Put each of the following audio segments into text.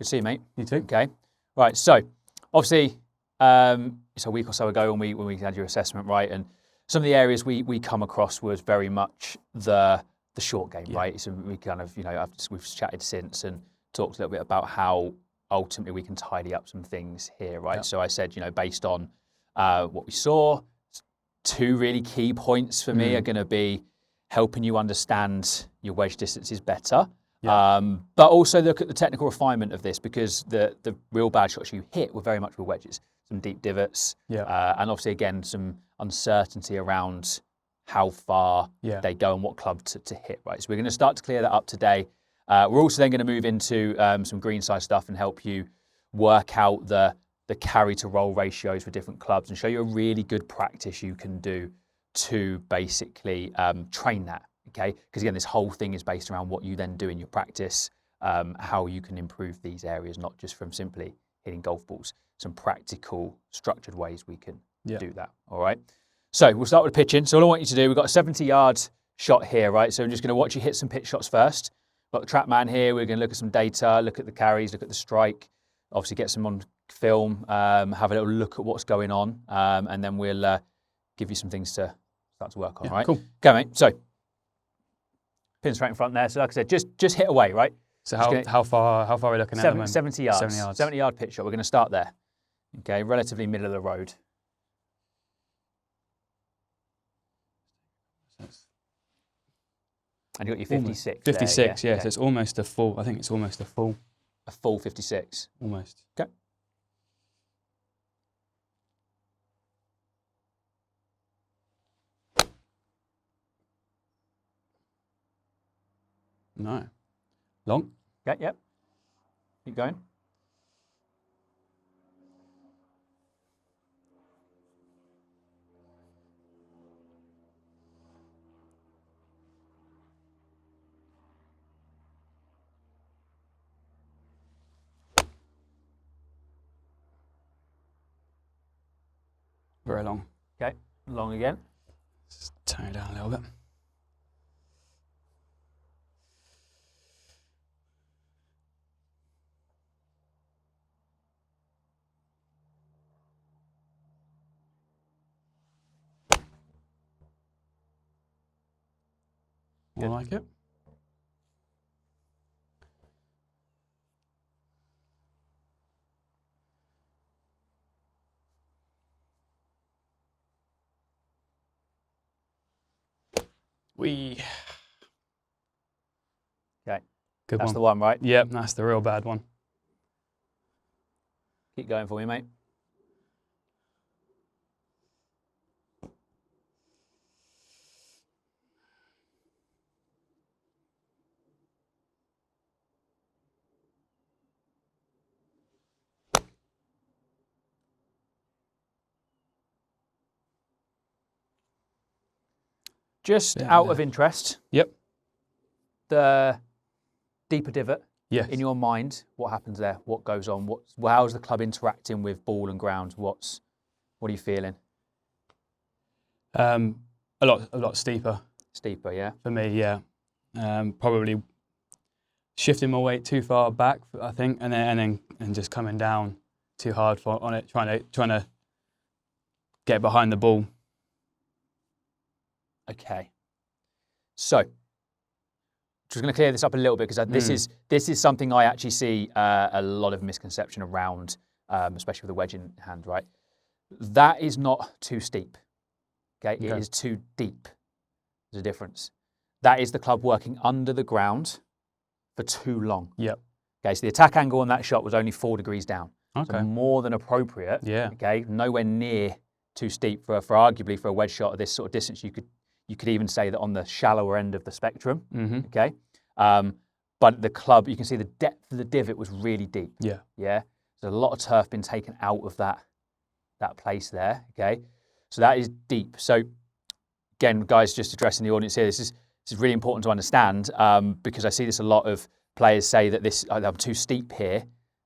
Good to see you, mate. You too. Okay. Right. So, obviously, it's a week or so ago when we had your assessment, right? And some of the areas we come across was very much the short game, right? So we kind of, we've chatted since and talked a little bit about how ultimately we can tidy up some things here, right? Yep. So I said, based on what we saw, 2 really key points for me are going to be helping you understand your wedge distances better. Yeah. But also look at the technical refinement of this, because the real bad shots you hit were very much with wedges, some deep divots, and obviously again some uncertainty around how far they go and what club to hit, right? So we're going to start to clear that up today. We're also then going to move into some greenside stuff and help you work out the carry to roll ratios for different clubs and show you a really good practice you can do to basically train that. Okay, because again, this whole thing is based around what you then do in your practice, how you can improve these areas, not just from simply hitting golf balls. Some practical, structured ways we can do that. All right. So we'll start with pitching. So all I want you to do, we've got a 70-yard shot here, right? So I'm just going to watch you hit some pitch shots first. Got the trap man here. We're going to look at some data, look at the carries, look at the strike. Obviously, get some on film. Have a little look at what's going on, and then we'll give you some things to start to work on. Right. Cool. Okay, mate. So. Pin straight in front there. So like I said, just hit away, right? So how far are we looking at the moment? 70 yards. 70-yard pitch shot. We're going to start there. Okay, relatively middle of the road. And you got your 56. 56, there, yeah. So it's almost a full. I think it's almost a full. A full 56. Almost. Okay. No. Long? Okay, yep. Keep going. Very long. Okay, long again. Just tone it down a little bit. I like it. Okay. Good That's one. the one, right? Yep, that's the real bad one. Keep going for me, mate. Just out of interest. Yep. The deeper divot. Yes. In your mind, what happens there? What goes on? How's the club interacting with ball and ground? What are you feeling? A lot steeper. Steeper, yeah. For me, yeah. Probably shifting my weight too far back, I think, and just coming down too hard on it, trying to get behind the ball. Okay. So, just going to clear this up a little bit, because this is something I actually see a lot of misconception around, especially with the wedge in hand, right? That is not too steep. Okay, it is too deep. There's a difference. That is the club working under the ground for too long. Yep. Okay, so the attack angle on that shot was only 4 degrees down. Okay. So more than appropriate. Yeah. Okay, nowhere near too steep for arguably for a wedge shot of this sort of distance. You could even say that on the shallower end of the spectrum. Mm-hmm. Okay, but the club, you can see the depth of the divot was really deep. Yeah. Yeah. There's a lot of turf been taken out of that place there. Okay, so that is deep. So again, guys, just addressing the audience here, this is really important to understand, because I see this a lot of players say that I'm too steep here.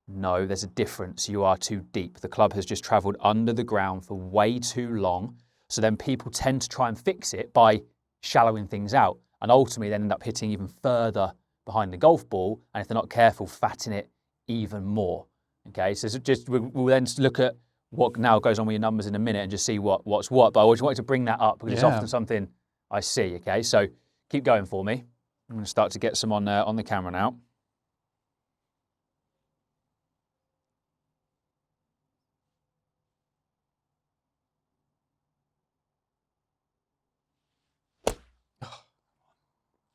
No, there's a difference. You are too deep. The club has just travelled under the ground for way too long. So then people tend to try and fix it by shallowing things out, and ultimately then end up hitting even further behind the golf ball. And if they're not careful, fatting it even more. Okay, so we'll then look at what now goes on with your numbers in a minute and just see what's what. But I just wanted to bring that up because it's often something I see. Okay, so keep going for me. I'm going to start to get some on the camera now.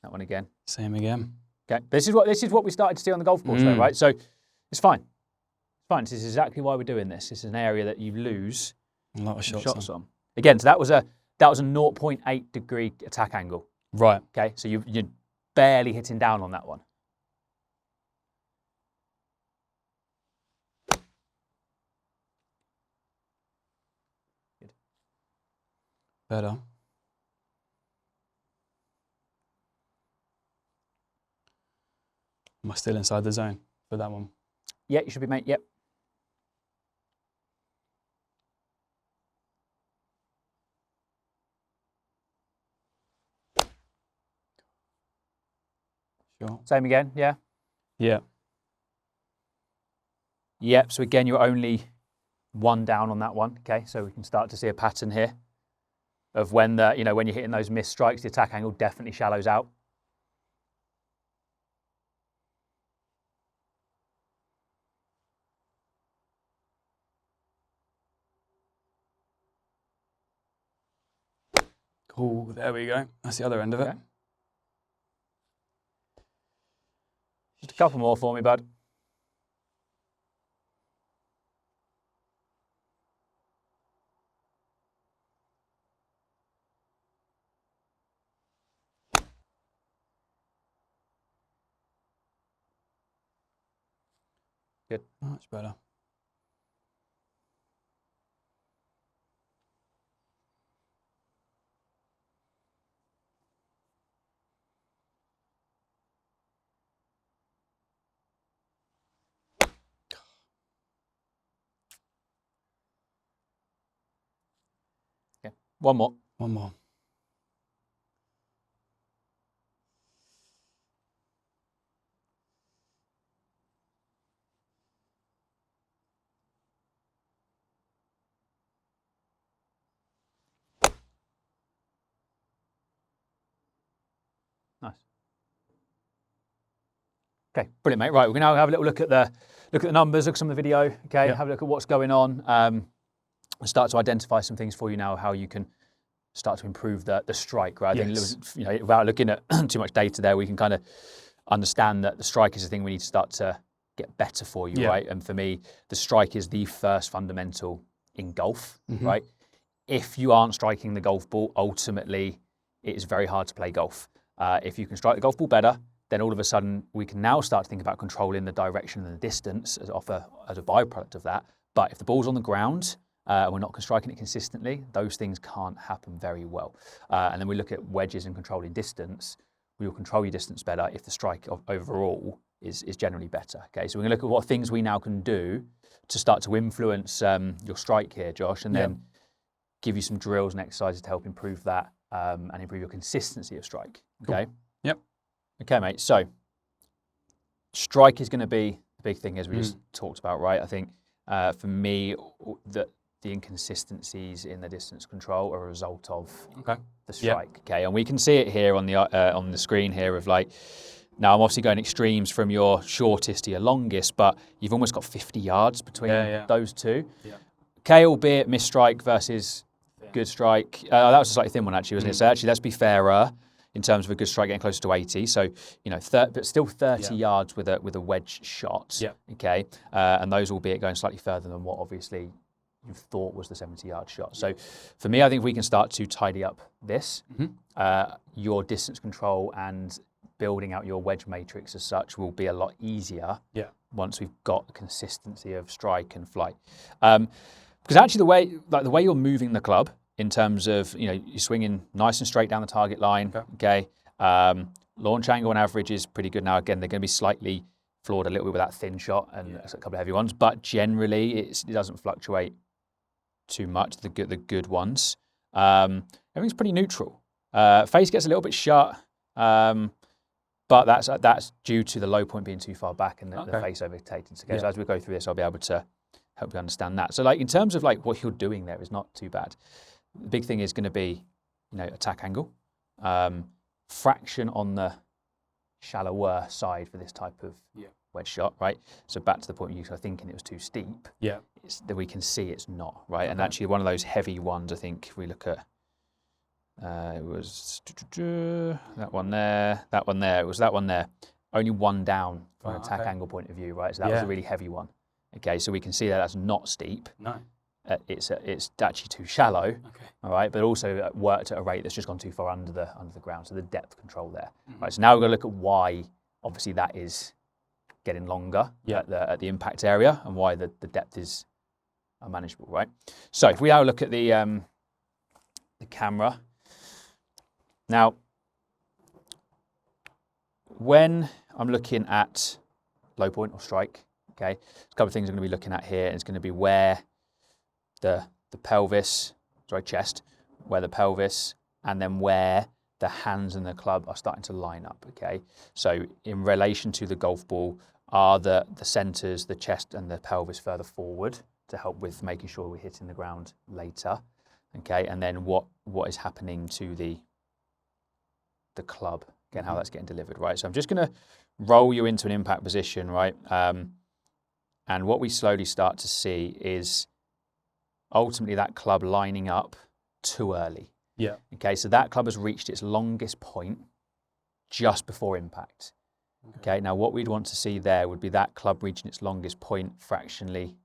That one again. Same again. Okay, this is what we started to see on the golf course, though, right? So it's fine. It's fine. This is exactly why we're doing this. This is an area that you lose a lot of shots on. Again, so that was a 0.8 degree attack angle. Right. Okay, so you're barely hitting down on that one. Good. Better. Am I still inside the zone for that one? Yeah, you should be, mate. Yep. Sure. Same again, yeah? Yeah. Yep, so again, you're only one down on that one, okay? So we can start to see a pattern here of when when you're hitting those missed strikes, the attack angle definitely shallows out. Cool, there we go. That's the other end of it. Okay. Just a couple more for me, bud. Good. Much better. Okay. One more. One more. Nice. Okay, brilliant, mate. Right, we're going to have a little look at the numbers, look at some of the video. Okay, have a look at what's going on. Start to identify some things for you now, how you can start to improve the strike. Right, I think without looking at too much data there, we can kind of understand that the strike is the thing we need to start to get better for you, right? And for me, the strike is the first fundamental in golf, right? If you aren't striking the golf ball, ultimately, it is very hard to play golf. If you can strike the golf ball better, then all of a sudden we can now start to think about controlling the direction and the distance as a byproduct of that. But if the ball's on the ground and we're not striking it consistently, those things can't happen very well. And then we look at wedges and controlling distance. We will control your distance better if the strike overall is generally better. Okay, so we're going to look at what things we now can do to start to influence your strike here, Josh, and then give you some drills and exercises to help improve that and improve your consistency of strike. Okay. Cool. Yep. Okay, mate. So strike is going to be the big thing, as we just talked about, right? I think for me, the inconsistencies in the distance control are a result of the strike. Okay, and we can see it here on the screen here of like. Now I'm obviously going extremes from your shortest to your longest, but you've almost got 50 yards between those two. Yeah. Okay, albeit missed strike versus good strike. That was a slightly thin one actually, wasn't it? So actually, let's be fairer in terms of a good strike getting closer to 80. So, but still 30 yards with a wedge shot. Yeah. Okay. And those albeit going slightly further than what obviously you thought was the 70-yard shot. So for me, I think we can start to tidy up this. Your distance control and building out your wedge matrix as such will be a lot easier once we've got consistency of strike and flight. Because actually the way you're moving the club in terms of, you're swinging nice and straight down the target line, okay? Launch angle on average is pretty good now. Again, they're going to be slightly flawed a little bit with that thin shot and a couple of heavy ones, but generally it doesn't fluctuate too much, the good ones. Everything's pretty neutral. Face gets a little bit shut, But that's due to the low point being too far back and the face overtaking. So as we go through this, I'll be able to help you understand that. So like in terms of like what you're doing there is not too bad. The big thing is going to be, attack angle, fraction on the shallower side for this type of wedge shot, right? So back to the point you were thinking it was too steep. Yeah. That we can see it's not, right? And actually one of those heavy ones, I think, if we look at, it was that one there, it was that one there. Only one down from an attack angle point of view, right? So that was a really heavy one. Okay, so we can see that that's not steep. No. It's actually too shallow, all right, but also worked at a rate that's just gone too far under the ground, so the depth control there. Right, so now we're going to look at why, obviously, that is getting longer at the impact area and why the depth is unmanageable, right? So if we now look at the camera, now when I'm looking at low point or strike, okay, there's a couple of things I'm going to be looking at here. It's going to be where the chest, where the pelvis, and then where the hands and the club are starting to line up, okay? So in relation to the golf ball, are the centres, the chest and the pelvis further forward to help with making sure we're hitting the ground later, okay? And then what is happening to the club, again, how that's getting delivered, right? So I'm just going to roll you into an impact position, right? And what we slowly start to see is ultimately that club lining up too early. Yeah. Okay, so that club has reached its longest point just before impact. Okay, now what we'd want to see there would be that club reaching its longest point fractionally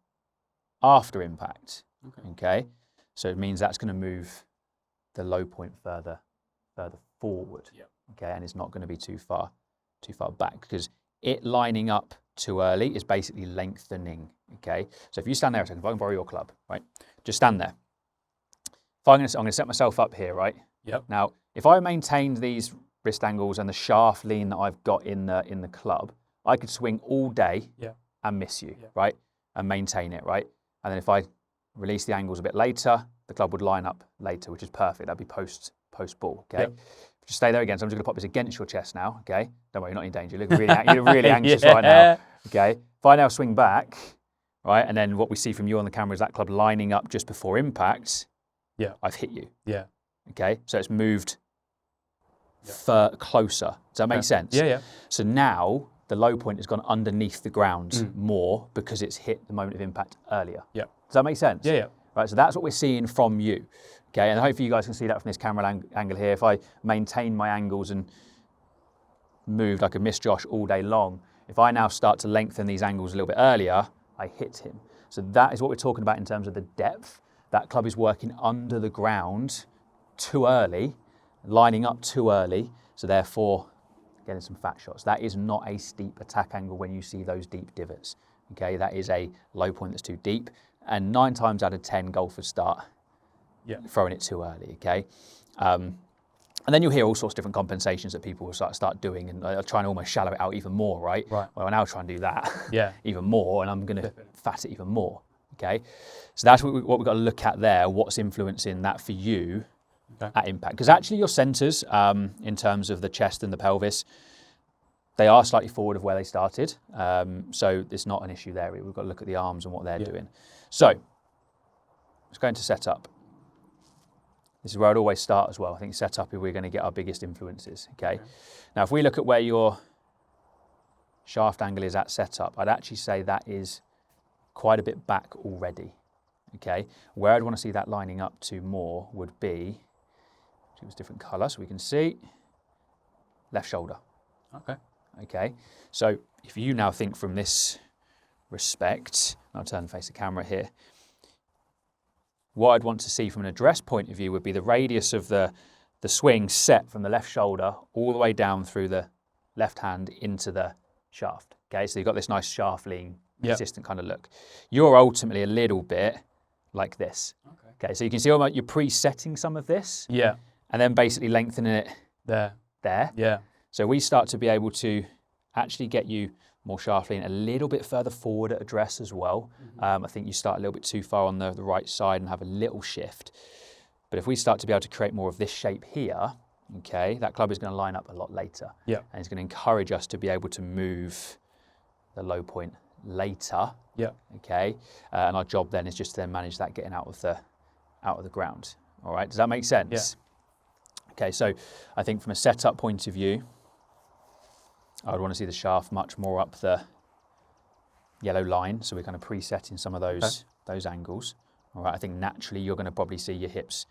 after impact. Okay, so it means that's going to move the low point further forward. Okay, and it's not going to be too far back, because it lining up too early is basically lengthening. Okay, so if you stand there a second, if I can borrow your club, right, just stand there. I'm going to set myself up here, right? Yep. Now, if I maintained these wrist angles and the shaft lean that I've got in the club, I could swing all day and miss you, right? And maintain it, right? And then if I release the angles a bit later, the club would line up later, which is perfect. That'd be post ball, okay? Yep. Just stay there again. So I'm just going to pop this against your chest now, okay? Don't worry, you're not in danger. You're really anxious right now, okay? If I now swing back, right, and then what we see from you on the camera is that club lining up just before impact, I've hit you. Yeah. Okay, so it's moved closer. Does that make sense? Yeah. So now the low point has gone underneath the ground more because it's hit the moment of impact earlier. Yeah. Does that make sense? Yeah. Right, so that's what we're seeing from you. Okay, and hopefully you guys can see that from this camera angle here. If I maintain my angles and moved, I could miss Josh all day long. If I now start to lengthen these angles a little bit earlier, I hit him. So that is what we're talking about in terms of the depth. That club is working under the ground too early, lining up too early, so therefore getting some fat shots. That is not a steep attack angle when you see those deep divots. Okay, that is a low point that's too deep, and 9 times out of 10 golfers start throwing it too early. Okay, and then you'll hear all sorts of different compensations that people will start doing, and they're trying to almost shallow it out even more, right? Well, I'll now try and do that even more, and I'm going to fat it even more. Okay, so that's what we've got to look at there. What's influencing that for you at impact? Because actually your centres, in terms of the chest and the pelvis, they are slightly forward of where they started. So it's not an issue there. We've got to look at the arms and what they're doing. So let's go into setup. This is where I'd always start as well. I think setup is where we're going to get our biggest influences. Okay. Now, if we look at where your shaft angle is at setup, I'd actually say that is quite a bit back already, okay? Where I'd want to see that lining up to more would be, choose a different colour so we can see, left shoulder. Okay, so if you now think from this respect, I'll turn and face the camera here, what I'd want to see from an address point of view would be the radius of the swing set from the left shoulder all the way down through the left hand into the shaft, okay? So you've got this nice shaft lean, consistent kind of look. You're ultimately a little bit like this. Okay, so you can see you're pre-setting some of this. Yeah. And then basically lengthening it there. Yeah. So we start to be able to actually get you more shaft lean a little bit further forward at address as well. I think you start a little bit too far on the right side and have a little shift. But if we start to be able to create more of this shape here, okay, that club is going to line up a lot later. Yeah. And it's going to encourage us to be able to move the low point later. Yeah. Okay. And our job then is just to then manage that getting out of the ground. All right. Does that make sense? Yeah. Okay. So I think from a setup point of view, I would want to see the shaft much more up the yellow line. So we're kind of presetting some of those angles. All right. I think naturally you're going to probably see your hips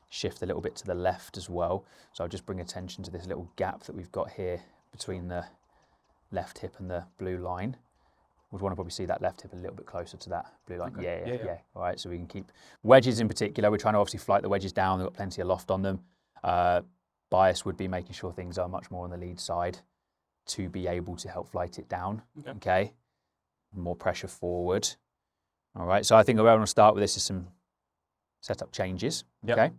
shift a little bit to the left as well. So I'll just bring attention to this little gap that we've got here between the left hip and the blue line. Would want to probably see that left hip a little bit closer to that blue line. Okay. Yeah. All right, so we can keep wedges in particular. We're trying to obviously flight the wedges down. They've got plenty of loft on them. Bias would be making sure things are much more on the lead side to be able to help flight it down. Okay. More pressure forward. All right, so I think where I want to start with this is some setup changes. Okay.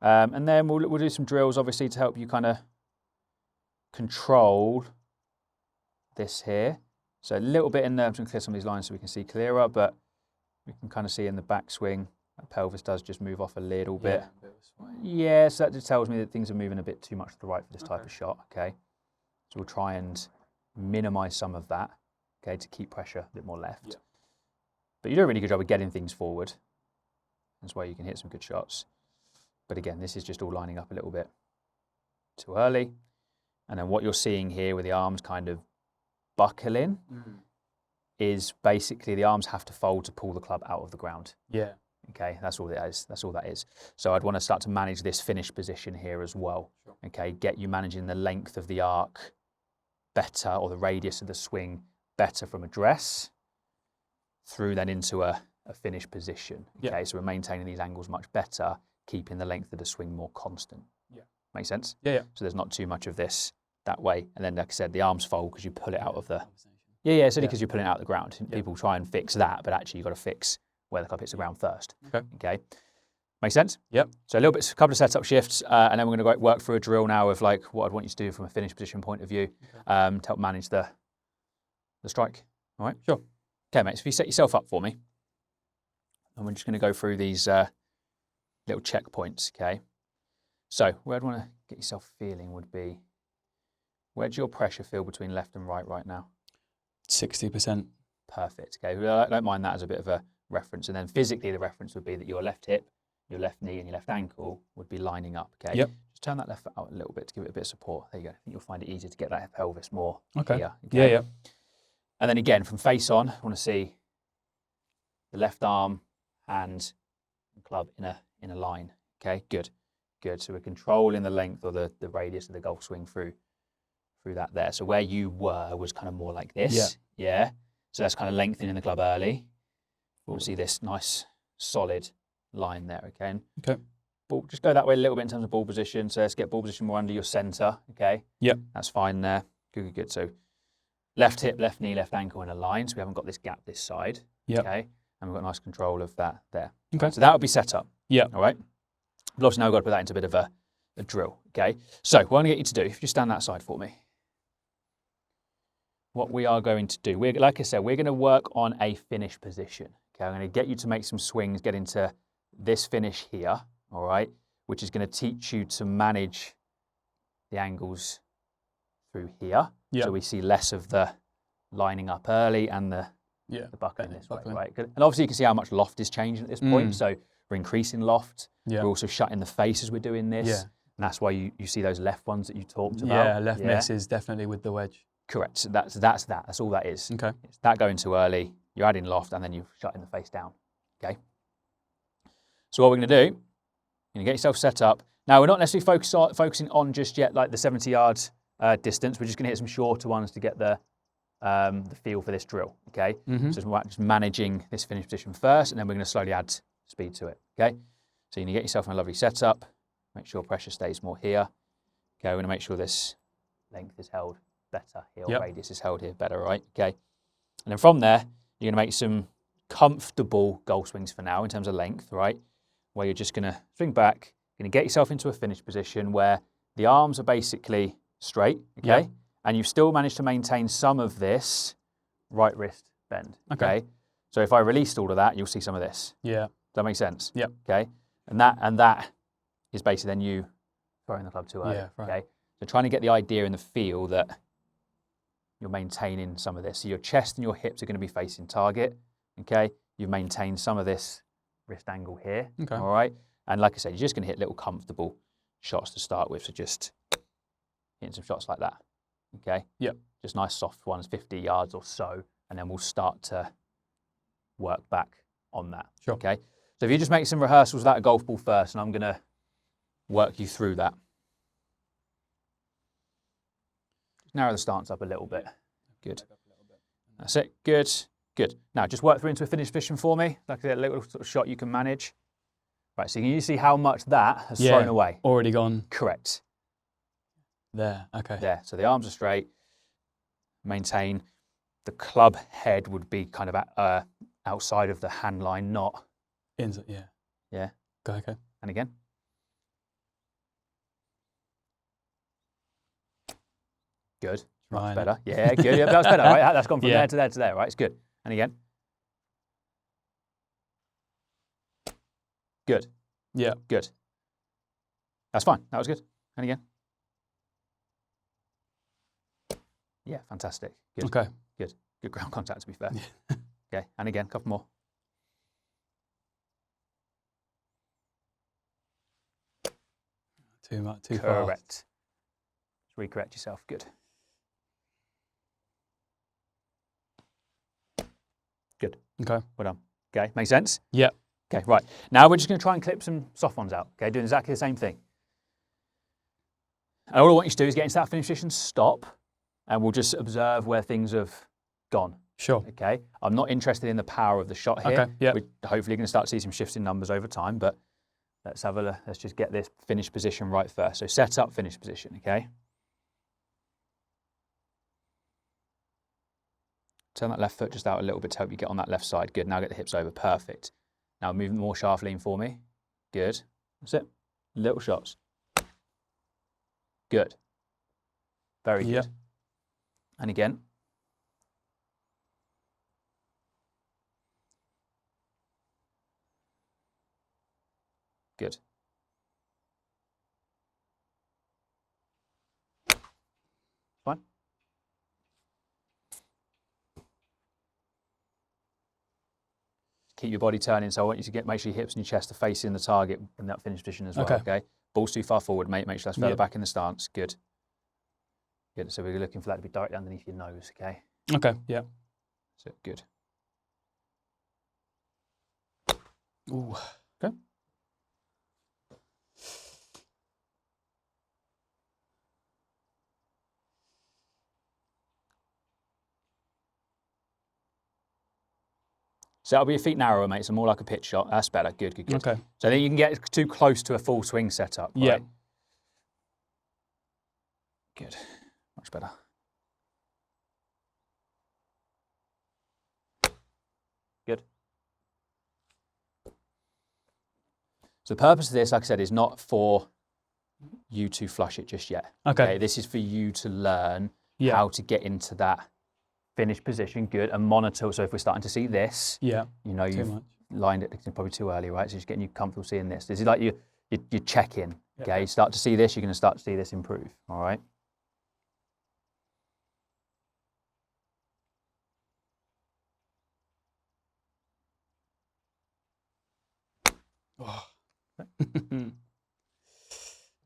And then we'll do some drills, obviously, to help you kind of control this here. So a little bit in there, I'm just going to clear some of these lines so we can see clearer, but we can kind of see in the backswing, that pelvis does just move off a little bit. Yeah, so that just tells me that things are moving a bit too much to the right for this type of shot, okay? So we'll try and minimise some of that, okay, to keep pressure a bit more left. Yeah. But you do a really good job of getting things forward. That's why you can hit some good shots. But again, this is just all lining up a little bit too early. And then what you're seeing here with the arms kind of buckling is basically the arms have to fold to pull the club out of the ground. Yeah. Okay, that's all it is. That's all that is. So I'd want to start to manage this finish position here as well. Sure. Okay, get you managing the length of the arc better, or the radius of the swing better from address through then into a finish position. Okay, so we're maintaining these angles much better, keeping the length of the swing more constant. Yeah. Make sense? Yeah. So there's not too much of this that way. And then, like I said, the arms fold because you pull it out of the... Yeah, it's only because you're pulling it out of the ground. People try and fix that, but actually you've got to fix where the club hits the ground first. Okay. Make sense? Yep. So a couple of setup shifts, and then we're going to work through a drill now of like what I'd want you to do from a finish position point of view to help manage the strike. All right? Sure. Okay, mate, so if you set yourself up for me, and we're just going to go through these little checkpoints, okay? So where I'd want to get yourself feeling would be, where's your pressure feel between left and right now? 60%. Perfect, okay. I don't mind that as a bit of a reference. And then physically the reference would be that your left hip, your left knee and your left ankle would be lining up, okay? Yep. Just turn that left foot out a little bit to give it a bit of support. There you go. I think you'll find it easier to get that pelvis more here. Okay? Yeah. And then again, from face on, I want to see the left arm, hand, and club in a line. Okay, good. So we're controlling the length or the radius of the golf swing through that there. So where you were was kind of more like this. Yeah. So that's kind of lengthening the club early. We'll see this nice solid line there. Okay. Ball, just go that way a little bit in terms of ball position. So let's get ball position more under your centre. Okay. Yep. That's fine there. Good. So left hip, left knee, left ankle in a line. So we haven't got this gap this side. Yep. Okay. And we've got nice control of that there. Okay. So that would be set up. Yeah. All right. But obviously now we've got to put that into a bit of a drill. Okay. So what I'm going to get you to do, if you just stand that side for me. What we are going to do, like I said, we're going to work on a finish position. Okay. I'm going to get you to make some swings, get into this finish here. All right. Which is going to teach you to manage the angles through here. Yep. So we see less of the lining up early and the buckling this way, right? And obviously you can see how much loft is changing at this point. So we're increasing loft. We're also shutting the face as we're doing this. Yeah. And that's why you see those left ones that you talked about. Yeah, left miss is definitely with the wedge. Correct. So that's that. That's all that is. Okay. It's that going too early, you're adding loft, and then you're shutting the face down. Okay. So what we're going to do, you're going to get yourself set up. Now, we're not necessarily focusing on just yet like the 70 yards distance. We're just going to hit some shorter ones to get the feel for this drill, okay? So we're just managing this finish position first, and then we're going to slowly add speed to it, okay? So you're going to get yourself in a lovely setup, make sure pressure stays more here. Okay, we're going to make sure this length is held better here, radius is held here better, right? Okay. And then from there, you're going to make some comfortable golf swings for now in terms of length, right? Where you're just going to swing back, you're going to get yourself into a finish position where the arms are basically straight, okay? And you've still managed to maintain some of this right wrist bend, okay? So if I released all of that, you'll see some of this. Yeah. Does that make sense? Yeah. Okay. And that is basically then you throwing the club too early. Yeah, right. Okay, so trying to get the idea and the feel that you're maintaining some of this. So your chest and your hips are going to be facing target. Okay, you've maintained some of this wrist angle here. Okay. All right, and like I said, you're just going to hit little comfortable shots to start with. So just hitting some shots like that. Okay. Yep. Just nice soft ones, 50 yards or so, and then we'll start to work back on that. Sure. Okay. So if you just make some rehearsals without a golf ball first, and I'm going to work you through that. Narrow the stance up a little bit. Good. That's it. Good. Good. Now just work through into a finished position for me. Like a little sort of shot you can manage. Right. So can you see how much that has thrown away? Already gone. Correct. There. Okay. There. So the arms are straight. Maintain. The club head would be kind of outside of the hand line, not. Inside. Yeah. Yeah. Okay. And again. Good. Much better. Yeah, good. Yeah, that's better, right? That's gone from there to there to there, right? It's good. And again. Good. Yeah. Good. That's fine. That was good. And again. Yeah, fantastic. Good. Okay. Good. Good ground contact, to be fair. Okay. And again, a couple more. Too much. Too far. Correct. Just re-correct yourself. Good. Good. Okay. Well done. Okay. Make sense? Yeah. Okay, right. Now we're just going to try and clip some soft ones out. Okay, doing exactly the same thing. And all I want you to do is get into that finish position, stop, and we'll just observe where things have gone. Sure. Okay. I'm not interested in the power of the shot here. Okay. Yeah. We're hopefully going to start to see some shifts in numbers over time, but let's just get this finish position right first. So set up, finish position. Okay. Turn that left foot just out a little bit to help you get on that left side. Good. Now get the hips over. Perfect. Now move more shaft lean for me. Good. That's it. Little shots. Good. Very good. Yep. And again. Good. Fine. Keep your body turning, so I want you to make sure your hips and your chest are facing the target in that finish position as well, okay? Ball's too far forward, mate. Make sure that's further back in the stance. Good. Good. So we're looking for that to be directly underneath your nose, okay? Okay, yeah. So good. Ooh. Okay. So that'll be your feet narrower, mate. So more like a pitch shot. That's better. Good, good, good. Okay. So then you can get too close to a full swing setup. Right? Yeah. Good. Much better. Good. So the purpose of this, like I said, is not for you to flush it just yet. Okay. This is for you to learn Yeah. how to get into that finish position, good, and monitor. So if we're starting to see this, Yeah. you know, Too you've much. lined it, it's probably too early, right? So just getting you comfortable seeing this. This is like you check in, okay? Yeah. You start to see this, you're going to start to see this improve, all right? Oh.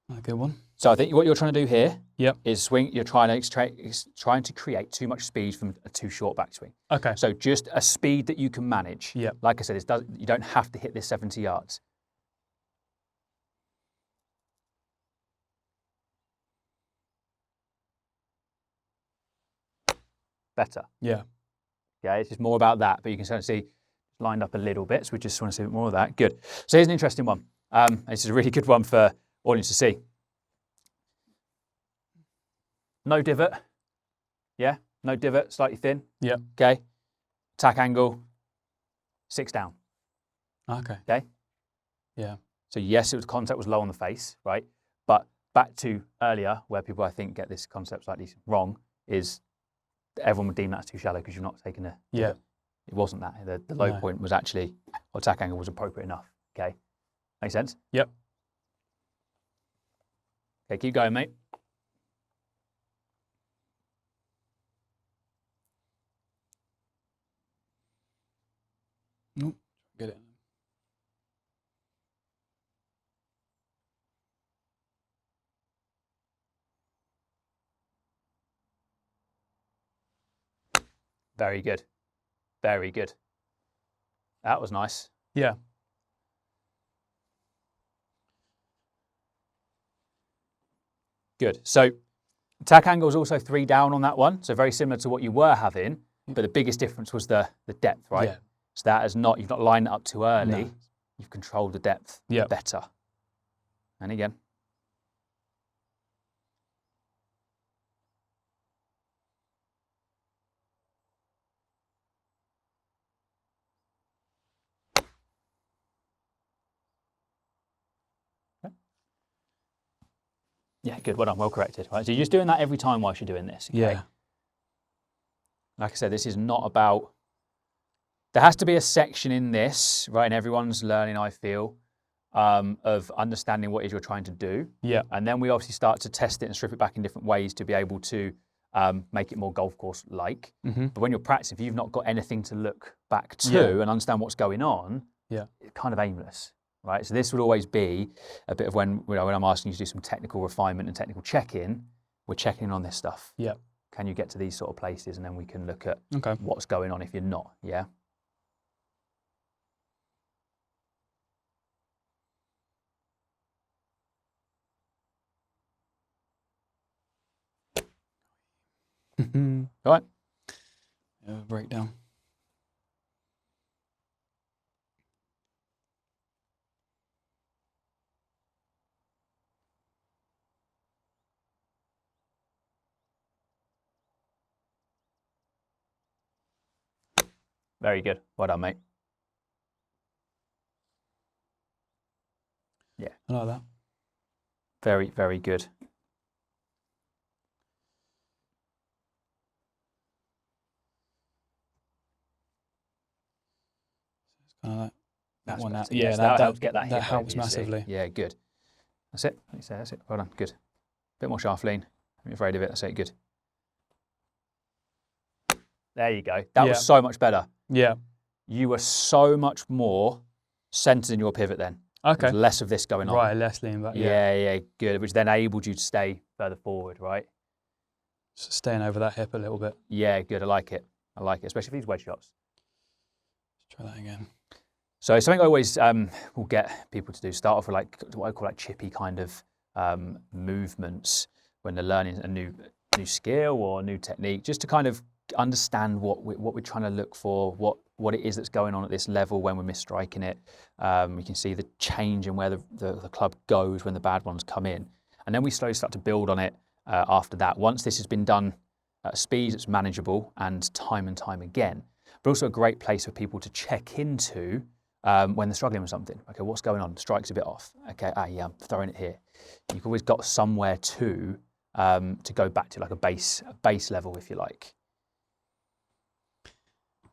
A good one. So I think what you're trying to do here Yep. is swing. You're trying to create too much speed from a too short backswing. Okay. So just a speed that you can manage. Yep. Like I said, you don't have to hit this 70 yards. Better. Yeah. Yeah, it's just more about that, but you can certainly see lined up a little bit. So we just want to see a bit more of that. Good. So here's an interesting one. This is a really good one for audience to see. No divot. Yeah, no divot, slightly thin. Yeah. Okay. Attack angle, 6 down. Okay. Okay. Yeah. So yes, contact was low on the face, right? But back to earlier, where people I think get this concept slightly wrong, is everyone would deem that's too shallow because you've not taken a. Yeah. It wasn't that. The low point was actually, attack angle was appropriate enough. Okay. Make sense? Yep. Okay, keep going, mate. Nope. Get it. Very good. Very good. That was nice. Yeah. Good. So attack angle is also 3 down on that one. So very similar to what you were having, but the biggest difference was the depth, right? Yeah. So that is not, you've not lined it up too early. No. You've controlled the depth better. And again. Yeah, good. Well done. Well corrected. Right. So you're just doing that every time whilst you're doing this. Okay? Yeah. Like I said, this is not about. There has to be a section in this, right? And everyone's learning, I feel, of understanding what it is you're trying to do. Yeah. And then we obviously start to test it and strip it back in different ways to be able to make it more golf course like. Mm-hmm. But when you're practicing, if you've not got anything to look back to and understand what's going on, it's kind of aimless. Right, so this would always be a bit of when I'm asking you to do some technical refinement and technical check-in, we're checking in on this stuff. Yeah. Can you get to these sort of places, and then we can look at Okay. what's going on if you're not. Yeah. Mm-hmm. All right. Breakdown. Very good. Well done, mate. Yeah. I like that. Very, very good. Kind of like that one. Better. Yeah, Yes, that helps get that hip that helps over, you see. massively. Yeah, good. That's it. That's it. Well done. Good. Bit more shaft lean. Don't be afraid of it. That's it. Good. There you go. That was so much better. Yeah. You were so much more centered in your pivot then. Okay. There's less of this going on. Right, less lean back. Yeah, good. Which then enabled you to stay further forward, right? Just staying over that hip a little bit. Yeah, good. I like it. Especially for these wedge shots. Let's try that again. So something I always will get people to do, start off with like what I call like chippy kind of movements when they're learning a new skill or a new technique, just to kind of understand what we're trying to look for, what it is that's going on at this level when we're misstriking it. We can see the change in where the club goes when the bad ones come in. And then we slowly start to build on it after that. Once this has been done at a speed that's manageable and time again, but also a great place for people to check into when they're struggling with something. Okay, what's going on? Strike's a bit off. Okay, yeah, I'm throwing it here. You've always got somewhere to go back to, like a base level, if you like.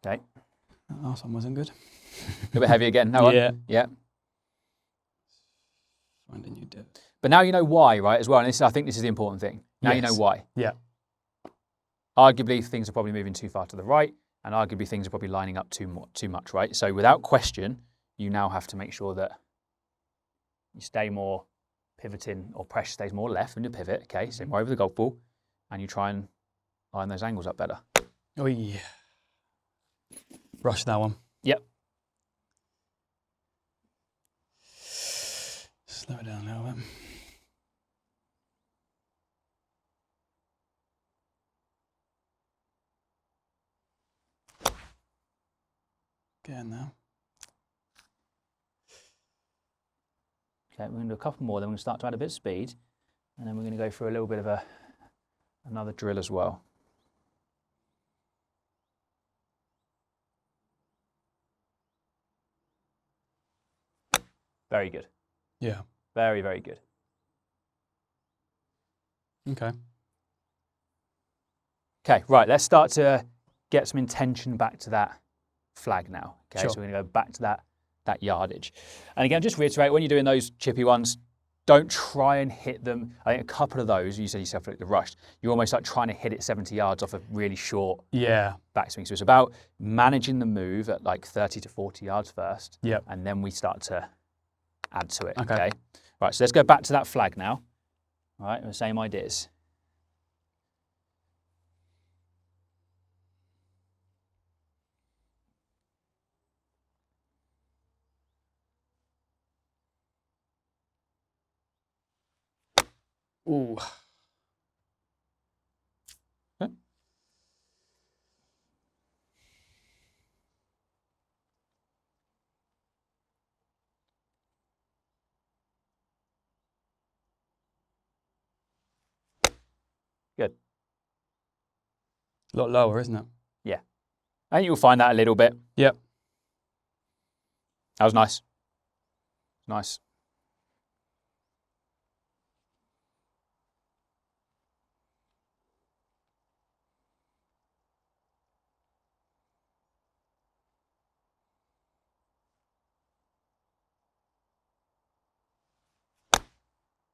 Okay. That last one wasn't good. A little bit heavy again. No one? Yeah. Find a new dip. But now you know why, right, as well. And I think this is the important thing. Now you know why. Yeah. Arguably, things are probably moving too far to the right, and arguably things are probably lining up too much, right? So without question, you now have to make sure that you stay more pivoting, or pressure stays more left when you pivot, okay? So more over the golf ball, and you try and line those angles up better. Oh, yeah. Rush that one. Yep. Slow it down a little bit. Again now. Okay, we're going to do a couple more, then we're going to start to add a bit of speed, and then we're going to go through a little bit of another drill as well. Very good. Yeah. Very, very good. Okay. Okay, right, let's start to get some intention back to that flag now. Okay, Sure. so we're going to go back to that yardage. And again, just reiterate, when you're doing those chippy ones, don't try and hit them. I think a couple of those, you said yourself like the rush, you're almost like trying to hit it 70 yards off a really short backswing. So it's about managing the move at like 30 to 40 yards first. Yep. And then we start to add to it. Okay. Right, so let's go back to that flag now. All right, the same ideas. Ooh. Okay. Good. A lot lower, isn't it? Yeah. I think you'll find that a little bit. Yep. That was nice. Nice.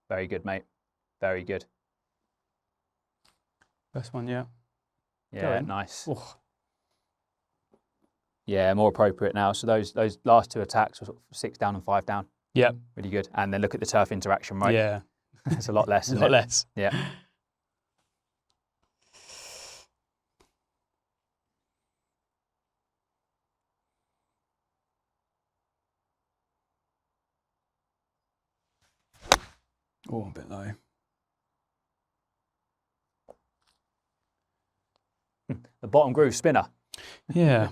Very good, mate. Very good. Best one, yeah. Yeah, nice. Oh. Yeah, more appropriate now. So those last two attacks were sort of 6 down and 5 down. Yep. Really good. And then look at the turf interaction, right? Yeah. It's a lot less. A lot less. Yeah. Oh, a bit low. The bottom groove spinner. Yeah.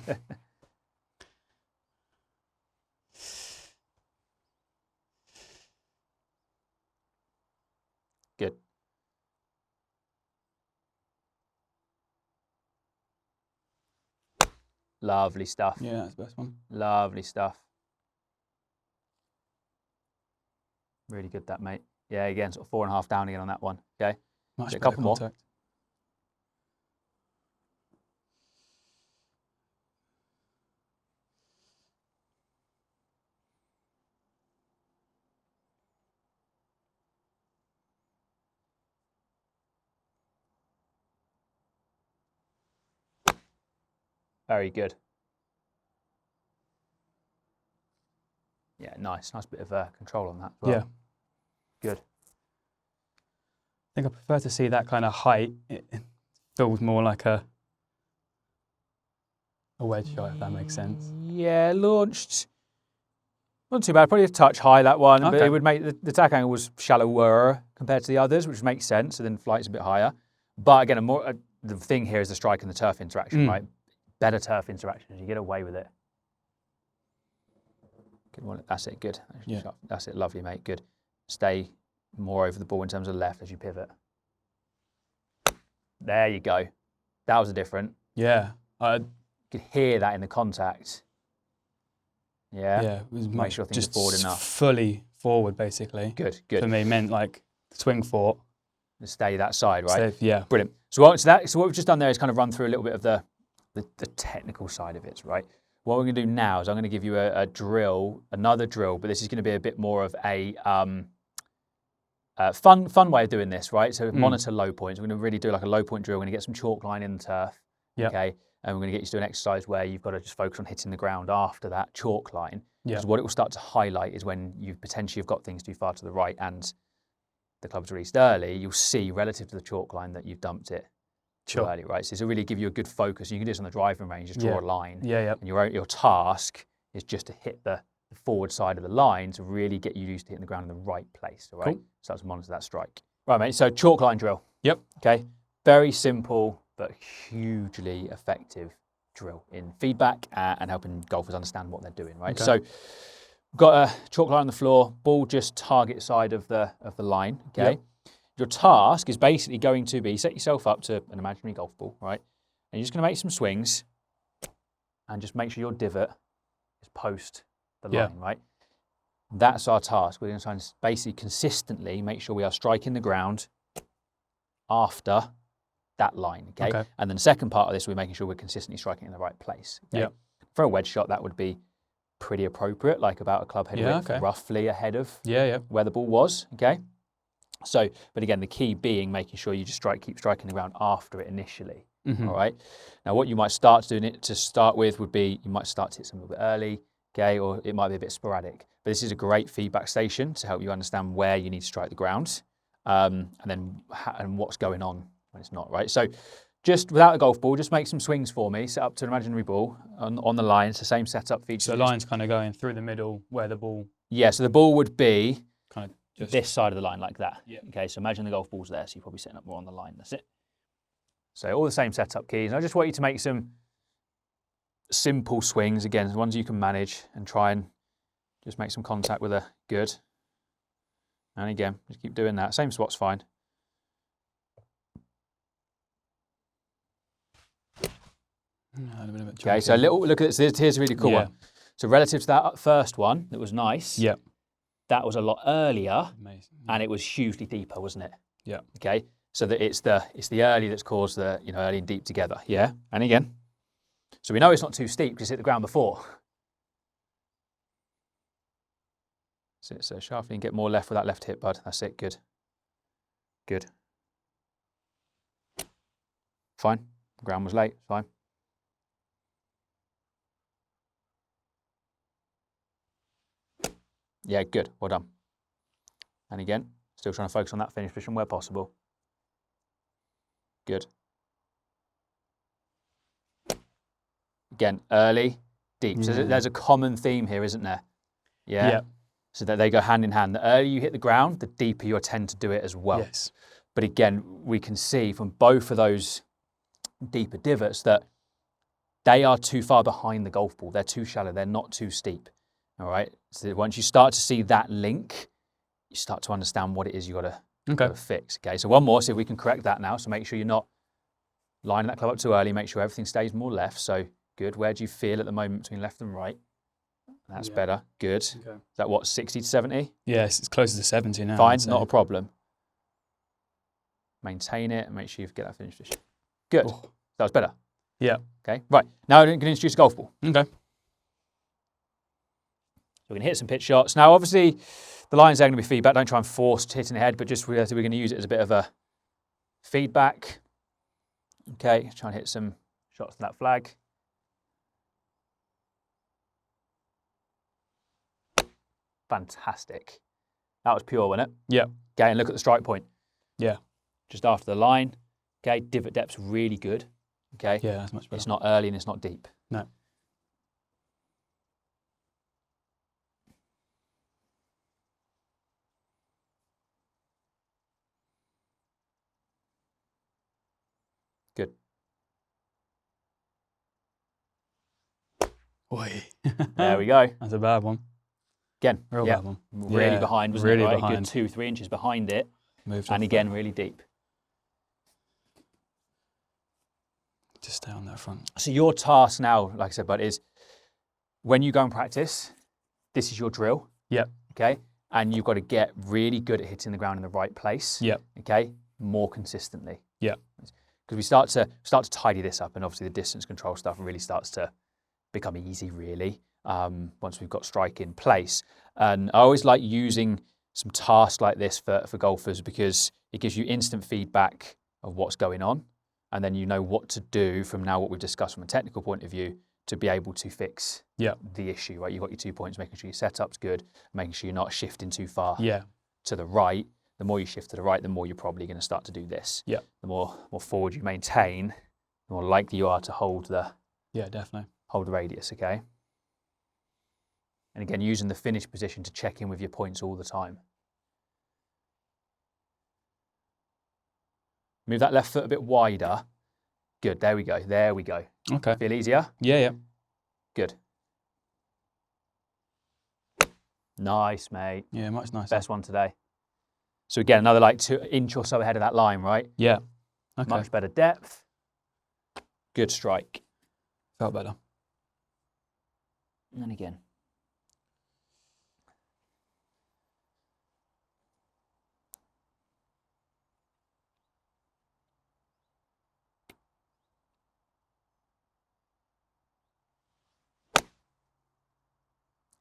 Good. Lovely stuff. Yeah, that's the best one. Lovely stuff. Really good, that, mate. Yeah, again, sort of 4.5 down again on that one. Okay. Much a better couple more. contact. Very good. Yeah, nice bit of control on that as well. Yeah. Good. I think I prefer to see that kind of height. It feels more like a wedge shot, if that makes sense. Yeah, launched. Not too bad. Probably a touch high, that one. But Okay. it would make the attack angle was shallower compared to the others, which makes sense. So then flight's a bit higher. But again, the thing here is the strike and the turf interaction, right? Better turf interaction. You get away with it. Good one. That's it. Good. Yeah. That's it. Lovely, mate. Good. Stay more over the ball in terms of left as you pivot. There you go. That was a different. Yeah. You could hear that in the contact. Yeah. Yeah. It was Make sure things just are forward enough. fully forward, basically. Good. Good. For me, meant like swing fort. Stay that side, right? So, yeah. Brilliant. So what we've just done there is kind of run through a little bit of the technical side of it, right? What we're going to do now is I'm going to give you a drill, another drill, but this is going to be a bit more of a fun way of doing this, right? So monitor low points. We're going to really do like a low point drill. We're going to get some chalk line in the turf, okay? And we're going to get you to do an exercise where you've got to just focus on hitting the ground after that chalk line. Because what it will start to highlight is when you potentially have got things too far to the right and the club's released early, you'll see relative to the chalk line that you've dumped it too early, right? So this will really give you a good focus. You can do this on the driving range, just draw a line. Yeah. And your task is just to hit the forward side of the line to really get you used to hitting the ground in the right place, all right? Cool. Start to monitor that strike. Right, mate, so chalk line drill. Yep. Okay, very simple but hugely effective drill in feedback and helping golfers understand what they're doing, right? Okay. So we've got a chalk line on the floor, ball just target side of the line, okay? Yep. Your task is basically going to be, set yourself up to an imaginary golf ball, right? And you're just going to make some swings and just make sure your divot is post the line, right? That's our task. We're going to try and basically consistently make sure we are striking the ground after that line, okay? And then the second part of this, we're making sure we're consistently striking in the right place. Okay? For a wedge shot, that would be pretty appropriate, like about a club head width, roughly ahead of where the ball was, okay? So, but again, the key being making sure you just keep striking the ground after it initially, all right? Now, what you might start doing it to start with would be, you might start to hit some a bit early, okay, or it might be a bit sporadic. But this is a great feedback station to help you understand where you need to strike the ground, and what's going on when it's not, right? So just without a golf ball, just make some swings for me. Set up to an imaginary ball on the line. It's the same setup feature. So the line's kind of going through the middle where the ball... Yeah, so the ball would be kind of just this side of the line like that. Yeah. Okay, so imagine the golf ball's there, so you're probably setting up more on the line. That's it. So all the same setup keys. And I just want you to make some simple swings, again, ones you can manage, and try and just make some contact with a good. And again, just keep doing that. Same spot's fine. Okay, so look at this. Here's a really cool one. So relative to that first one that was nice, that was a lot earlier, and it was hugely deeper, wasn't it? Yeah. Okay, so that it's the early that's caused the early and deep together. Yeah, and again, so we know it's not too steep because it's hit the ground before. So sharply and get more left with that left hip, bud. That's it. Good. Good. Fine. The ground was late. Fine. Yeah, good. Well done. And again, still trying to focus on that finish position where possible. Good. Again, early, deep. So there's a common theme here, isn't there? Yeah. So that they go hand in hand. The earlier you hit the ground, the deeper you'll tend to do it as well. Yes. But again, we can see from both of those deeper divots that they are too far behind the golf ball. They're too shallow. They're not too steep. All right. So once you start to see that link, you start to understand what it is you got to fix. Okay. So one more, see if we can correct that now. So make sure you're not lining that club up too early. Make sure everything stays more left. So good. Where do you feel at the moment between left and right? That's better. Good. Okay. Is that what, 60 to 70? Yes, it's closer to 70 now. Fine, not a problem. Maintain it and make sure you get that finished position. Good. Oh. That was better. Yeah. Okay. Right. Now I'm going to introduce a golf ball. Okay. So we're going to hit some pitch shots. Now, obviously, the lines are going to be feedback. Don't try and force hitting the head, but just we're going to use it as a bit of a feedback. Okay. Try and hit some shots to that flag. Fantastic. That was pure, wasn't it? Yeah. Okay, and look at the strike point. Yeah. Just after the line. Okay, divot depth's really good. Okay. Yeah, that's much better. It's not early and it's not deep. No. Good. Oi. There we go. That's a bad one. Again, bad one. Really behind, wasn't really it? Right? Behind. Good 2-3 inches behind it. Moved and again, really deep. Just stay on that front. So your task now, like I said, bud, is when you go and practice, this is your drill. Yep. Okay. And you've got to get really good at hitting the ground in the right place. Yep. Okay. More consistently. Yeah. Because we start to tidy this up, and obviously the distance control stuff really starts to become easy, really, once we've got strike in place. And I always like using some tasks like this for golfers because it gives you instant feedback of what's going on, and then you know what to do from now, what we've discussed from a technical point of view, to be able to fix the issue, right? You've got your 2 points, making sure your setup's good, making sure you're not shifting too far to the right. The more you shift to the right, the more you're probably going to start to do this. Yeah. The more forward you maintain, the more likely you are to hold the hold the radius, okay? And again, using the finish position to check in with your points all the time. Move that left foot a bit wider. Good, there we go, there we go. Okay. Feel easier? Yeah, yeah. Good. Nice, mate. Yeah, much nicer. Best one today. So again, another like 2 inch or so ahead of that line, right? Yeah. Okay. Much better depth. Good strike. Felt better. And then again.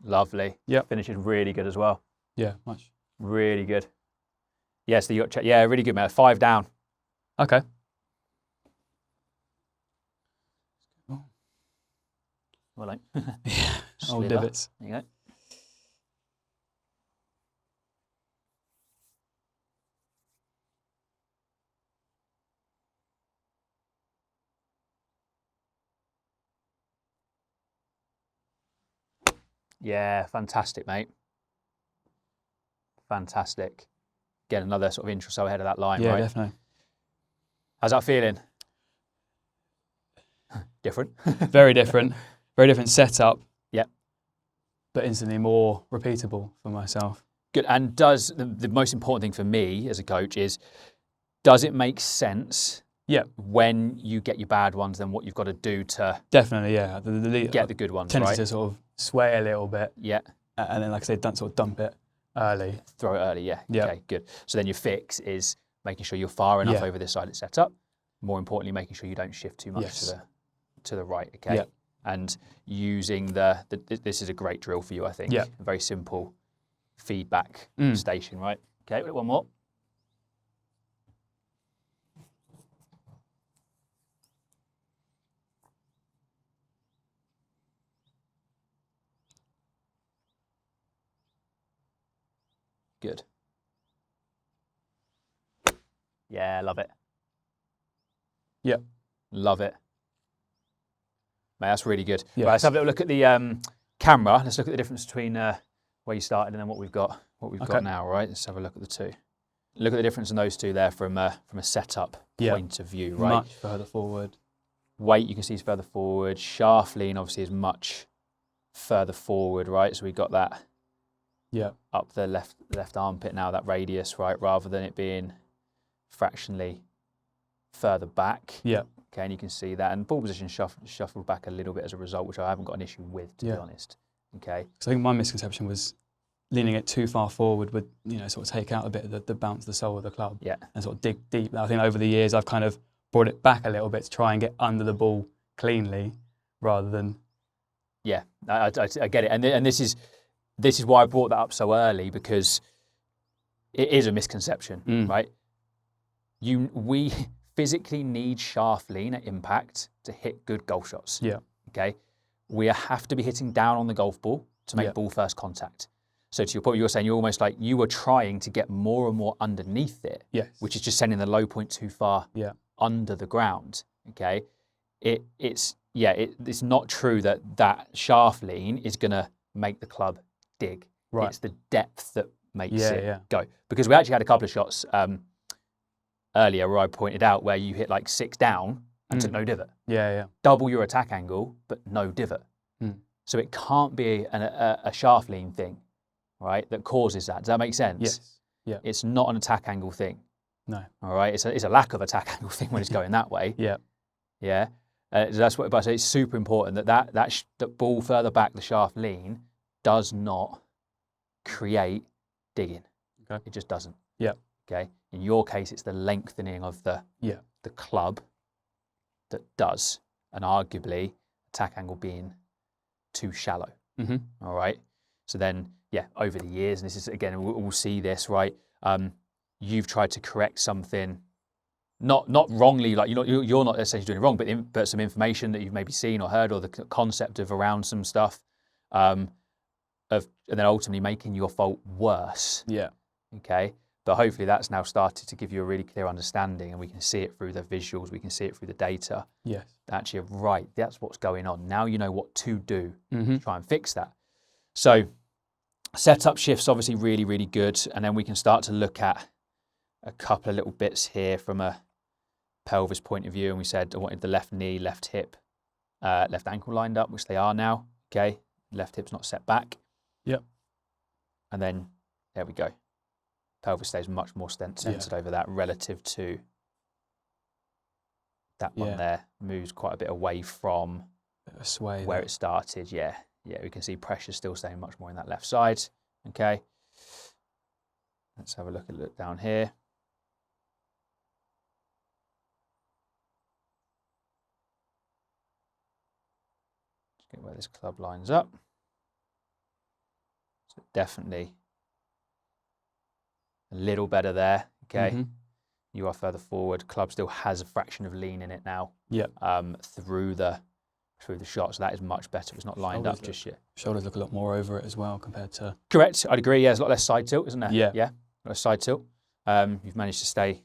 Lovely. Yep. Finishes really good as well. Yeah, much. Really good. Yes, the yacht check. Yeah, really good, mate. 5 down. Okay. Well, like, Yeah, old sliver. divots. There you go. Yeah, fantastic, mate. Fantastic. Get another sort of inch or so ahead of that line, Yeah, right? definitely. How's that feeling? Different. Very different. Very different setup. Yep. But instantly more repeatable for myself. Good. And does the most important thing for me as a coach is, does it make sense? Yeah. When you get your bad ones, then what you've got to do to Definitely, yeah. get the good ones, tendency right? to sort of sway a little bit. Yeah. And then, like I said, don't sort of dump it early. Throw it early, yeah. Yeah. Okay, good. So then your fix is making sure you're far enough Yeah. over this side it's set up. More importantly, making sure you don't shift too much Yes. to the right, okay? Yeah. And using this is a great drill for you, I think. Yeah. A very simple feedback station, right? Okay, one more. Good. Yeah, love it. Yeah. Love it. Mate, that's really good. Yes. Right, let's have a little look at the camera. Let's look at the difference between where you started and then what we've got got now, right? Let's have a look at the two. Look at the difference in those two there from a setup point of view, right? Much further forward. Weight, you can see, is further forward. Shaft lean, obviously, is much further forward, right? So we've got that up the left armpit now, that radius, right? Rather than it being fractionally further back. Yeah. Okay, and you can see that. And ball position shuffled back a little bit as a result, which I haven't got an issue with, to be honest. Okay. So I think my misconception was leaning it too far forward would, sort of take out a bit of the bounce, the soul of the club. Yeah. And sort of dig deep. I think over the years I've kind of brought it back a little bit to try and get under the ball cleanly rather than... Yeah, I get it. And this is why I brought that up so early, because it is a misconception, right? We physically need shaft lean at impact to hit good golf shots. Yeah. Okay. We have to be hitting down on the golf ball to make ball first contact. So to your point, you're saying you're almost like you were trying to get more and more underneath it, which is just sending the low point too far under the ground. Okay. It's not true that shaft lean is going to make the club dig. Right. It's the depth that makes it go. Because we actually had a couple of shots earlier where I pointed out where you hit like 6 down and took no divot. Yeah. Double your attack angle, but no divot. So it can't be a shaft lean thing, right, that causes that. Does that make sense? Yes. Yeah. It's not an attack angle thing. No. All right. It's a lack of attack angle thing when it's going that way. Yeah. Yeah. That's what. But I say it's super important that ball further back, the shaft lean, does not create digging. Okay. It just doesn't. Yeah. Okay. In your case, it's the lengthening of the club that does, and arguably attack angle being too shallow. All right. So then, over the years, and this is again, we'll see this, right? You've tried to correct something, not wrongly, like you're not essentially doing it wrong, but some information that you've maybe seen or heard, or the concept of around some stuff, and then ultimately making your fault worse. Yeah. Okay. But hopefully that's now started to give you a really clear understanding, and we can see it through the visuals, we can see it through the data. Yes. Actually, right, that's what's going on. Now you know what to do to try and fix that. So setup shifts obviously really, really good. And then we can start to look at a couple of little bits here from a pelvis point of view. And we said I wanted the left knee, left hip, left ankle lined up, which they are now. Okay. Left hip's not set back. Yep. And then there we go. Pelvis stays much more centered over that relative to that one there. Moves quite a bit away from a sway where it started. Yeah, we can see pressure still staying much more in that left side. Okay. Let's have a look down here. Just get where this club lines up. So definitely a little better there. Okay. Mm-hmm. You are further forward. Club still has a fraction of lean in it now. Yeah. Through the shot, so that is much better. It's not lined up just yet. Shoulders look a lot more over it as well compared to. Correct. I'd agree. Yeah, there's a lot less side tilt, isn't there? Yeah. Yeah. A lot less side tilt. You've managed to stay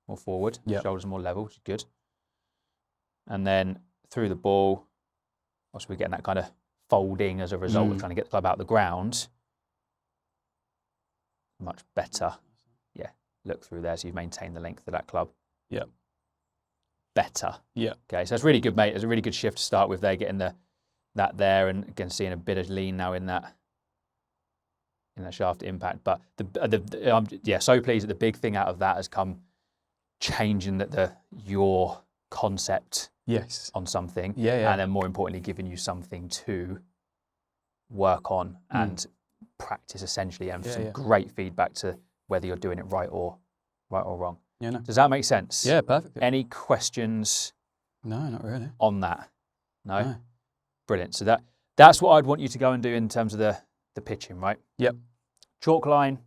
more forward. Yeah. Shoulders are more level, which is good. And then through the ball, obviously we're getting that kind of folding as a result of trying to get the club out of the ground. Much better. Yeah. Look through there, so you've maintained the length of that club. Yeah. Better. Yeah. Okay, so that's really good, mate. It's a really good shift to start with there, getting that there, and again seeing a bit of lean now in that shaft impact. But yeah, so pleased that the big thing out of that has come changing your concept. Yes. On something. Yeah. And then more importantly, giving you something to work on and practice essentially, and some great feedback to whether you're doing it right or wrong. Yeah, no. Does that make sense? Yeah, perfect. Any questions? No, not really. On that? No. Brilliant. So that's what I'd want you to go and do in terms of the pitching, right? Yep. Chalk line,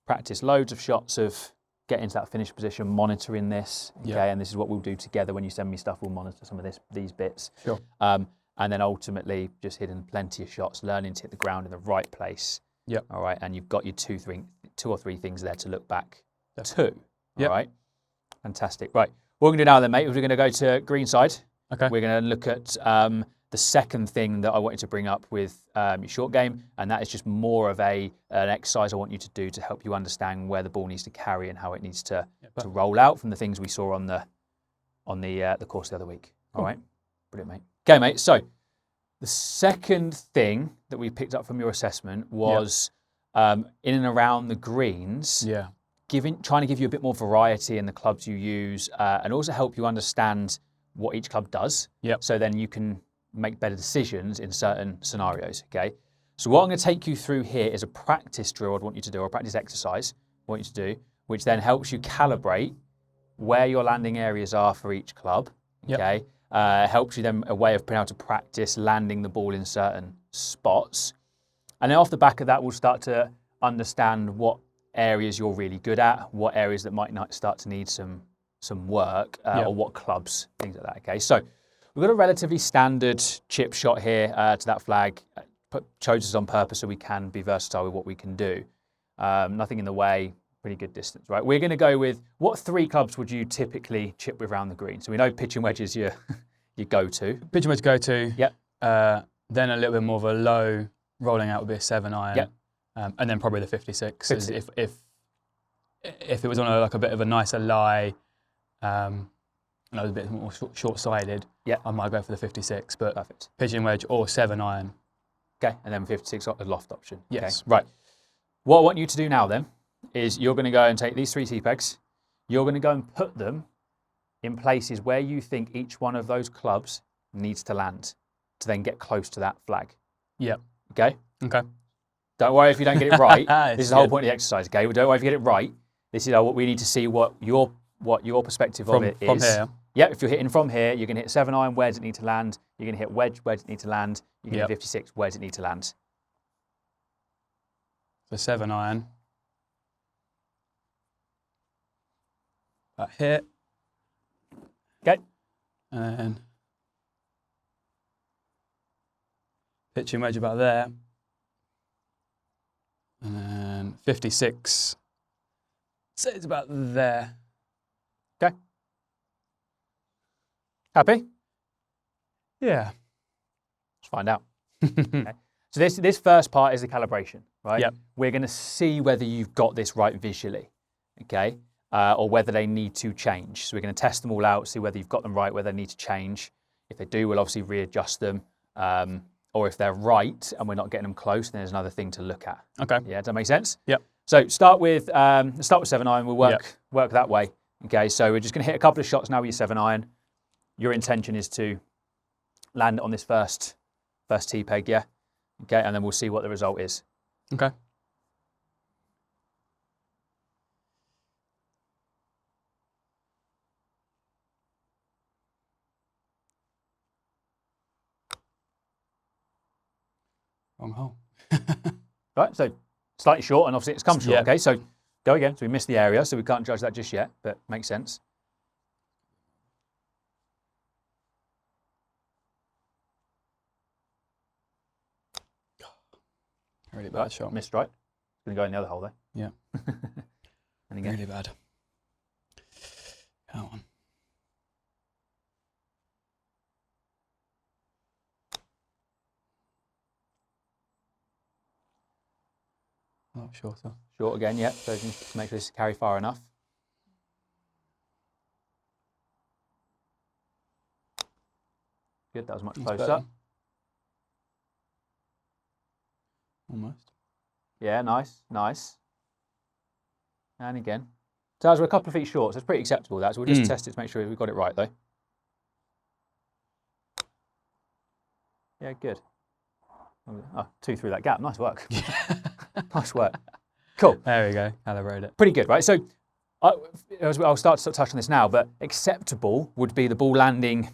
practice loads of shots of getting into that finished position, monitoring this. Okay, and this is what we'll do together. When you send me stuff, we'll monitor some of these bits. Sure. And then ultimately just hitting plenty of shots, learning to hit the ground in the right place. Yep. All right. And you've got your two or three things there to look back Definitely. to. Yep. All right. Fantastic. Right. What we're going to do now then, mate, is we're going to go to green side. Okay. We're going to look at the second thing that I wanted to bring up with your short game, and that is just more of an exercise I want you to do to help you understand where the ball needs to carry and how it needs to roll out from the things we saw on the course the other week. All right. Brilliant, mate. Okay, mate. So the second thing that we picked up from your assessment was in and around the greens. Yeah. Trying to give you a bit more variety in the clubs you use, and also help you understand what each club does. Yep. So then you can make better decisions in certain scenarios. Okay. So what I'm going to take you through here is a practice drill I'd want you to do, or a practice exercise I want you to do, which then helps you calibrate where your landing areas are for each club. Okay. Helps you then a way of being able to practice landing the ball in certain spots. And then off the back of that, we'll start to understand what areas you're really good at, what areas that might not start to need some work, or what clubs, things like that. Okay, so we've got a relatively standard chip shot here to that flag. Chose this on purpose so we can be versatile with what we can do. Nothing in the way, pretty good distance, right? We're going to go with, what three clubs would you typically chip with around the green? So we know pitching wedge is your go-to. Pitching wedge go-to. Yep. Then a little bit more of a low, rolling out would be a 7-iron. Yep. And then probably the 56. If it was on a bit of a nicer lie, a bit more short-sided, I might go for the 56. But perfect. Pitching wedge or 7-iron. Okay, and then 56 got the loft option. Yes. Okay. Right. What I want you to do now then is you're going to go and take these 3 tee pegs. You're going to go and put them in places where you think each one of those clubs needs to land to then get close to that flag. Yep. Okay? Okay. Don't worry if you don't get it right. This is the whole good. point of the exercise, okay? Well, don't worry if you get it right. This is what we need to see what your perspective of it is. From here? Yeah, if you're hitting from here, you're going to hit 7-iron, where does it need to land? You're going to hit wedge, where does it need to land? You're going to hit 56, where does it need to land? The 7-iron. About here. Okay. And pitching wedge about there. And then 56. So it's about there. Okay. Happy? Yeah. Let's find out. Okay. So this first part is the calibration, right? Yep. We're going to see whether you've got this right visually, okay? Or whether they need to change. So we're going to test them all out, see whether you've got them right, whether they need to change. If they do, we'll obviously readjust them. Or if they're right and we're not getting them close, then there's another thing to look at. Okay. Yeah, does that make sense? Yep. So start with 7-iron. We'll work that way. Okay, so we're just going to hit a couple of shots now with your 7-iron. Your intention is to land on this first tee peg, yeah? Okay, and then we'll see what the result is. Okay. Wrong hole. Right, so slightly short, and obviously it's come short. Yeah. Okay, so go again. So we missed the area, so we can't judge that just yet, but makes sense. Really bad shot. Missed right. It's going to go in the other hole though. Yeah. And again. Really bad. Come on. A lot shorter. Short again, yeah. So you can make sure this carry far enough. Good, that was much closer. Better. Almost. Yeah, nice, nice. And again. So as we're a couple of feet short, so it's pretty acceptable that. So we'll just test it to make sure we got it right though. Yeah, good. Oh, 2 through that gap. Nice work. Nice work. Cool. There we go. Calibrate it. Pretty good, right? So I'll start to touch on this now, but acceptable would be the ball landing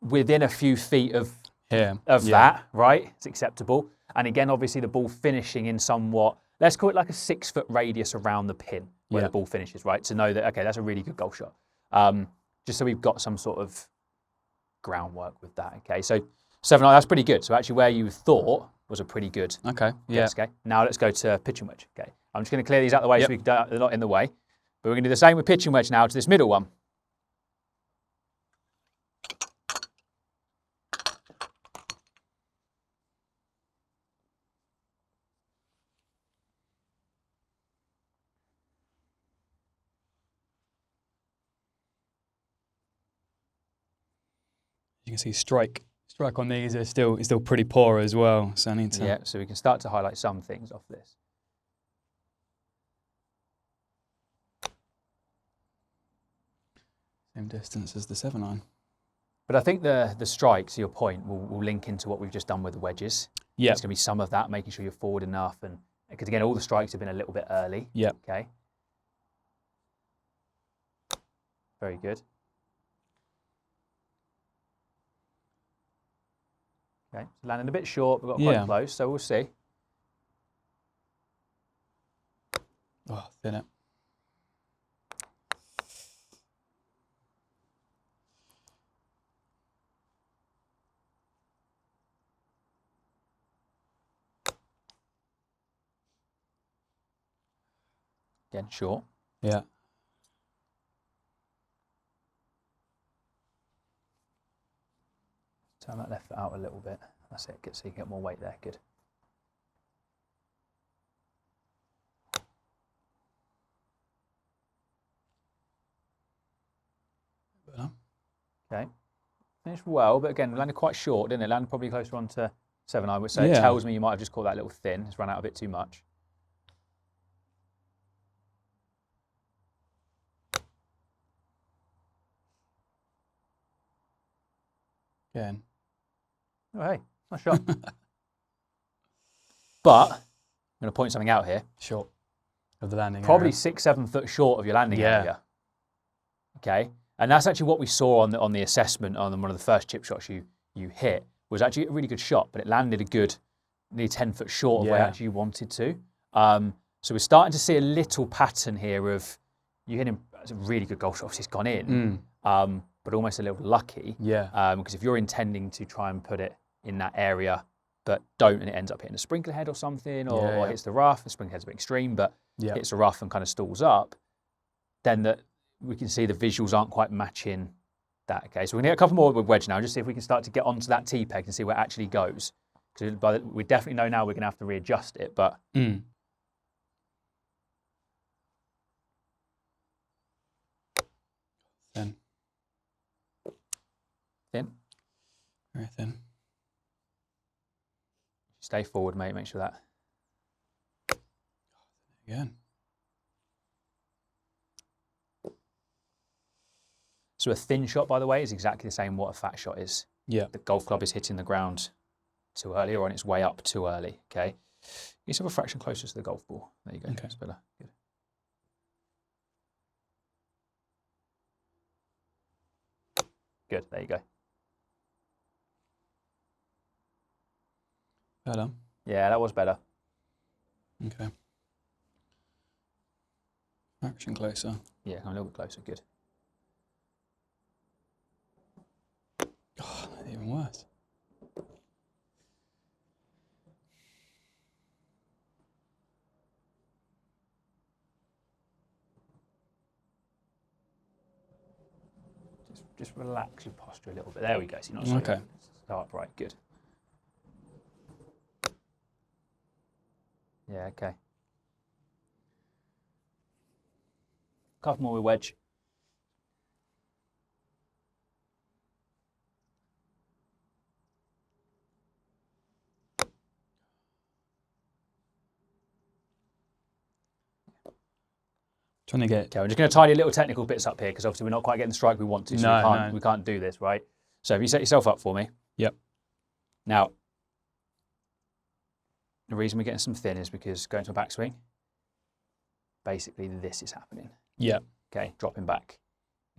within a few feet of that, right? It's acceptable. And again, obviously the ball finishing in somewhat, let's call it like a 6-foot radius around the pin where the ball finishes, right? To know that, okay, that's a really good golf shot. Just so we've got some sort of groundwork with that, okay? So 7 iron, that's pretty good. So actually where you thought was a pretty good guess, okay? Now let's go to pitch and wedge, okay? I'm just going to clear these out of the way so they're not in the way. But we're going to do the same with pitch and wedge now to this middle one. You can see strike on these is still pretty poor as well. So I need to. Yeah, so we can start to highlight some things off this. Same distance as the 7 iron. But I think the strike, to your point, will link into what we've just done with the wedges. Yeah. It's going to be some of that, making sure you're forward enough. And because again, all the strikes have been a little bit early. Yeah. Okay. Very good. Okay, so landing a bit short, we've got quite close, so we'll see. Oh, thin it. Again, short. Yeah. Turn that left foot out a little bit. That's it, so you can get more weight there. Good. Okay. Finished well, but again, landed quite short, didn't it? Landed probably closer on to 7 iron, so it tells me you might have just caught that little thin. It's run out a bit too much. Again. Oh, hey, nice shot. But I'm going to point something out here. Short of the landing Probably area. 6-7 foot short of your landing area. Okay, and that's actually what we saw on the assessment on one of the first chip shots you hit. Was actually a really good shot, but it landed a good nearly 10 foot short of where actually you wanted to. So we're starting to see a little pattern here of you hitting it's a really good golf shot. Obviously, it's gone in, but almost a little lucky. Yeah. Because if you're intending to try and put it in that area, but don't, and it ends up hitting a sprinkler head or something, or hits the rough. The sprinkler head's a bit extreme, but hits the rough and kind of stalls up. Then we can see the visuals aren't quite matching that. Okay, so we're going to get a couple more with wedge now, just see if we can start to get onto that tee peg and see where it actually goes. Because we definitely know now we're going to have to readjust it, but. Thin. Thin? Very thin. Stay forward, mate. Make sure that. Again. So a thin shot, by the way, is exactly the same what a fat shot is. Yeah. The golf club is hitting the ground too early or on its way up too early, okay? You have a fraction closer to the golf ball. There you go. Okay. That's better. Good. Good. There you go. Better. Yeah, that was better. Okay. Fraction closer. Yeah, come a little bit closer. Good. Oh, even worse. Just relax your posture a little bit. There we go. So you're not so upright. Good. Yeah, okay. Couple more with wedge. Trying to get. Okay, we're just going to tidy little technical bits up here because obviously we're not quite getting the strike we want to, so we can't do this, right? So if you set yourself up for me. Yep. Now, the reason we're getting some thin is because going to a backswing, basically this is happening. Yeah. Okay, dropping back.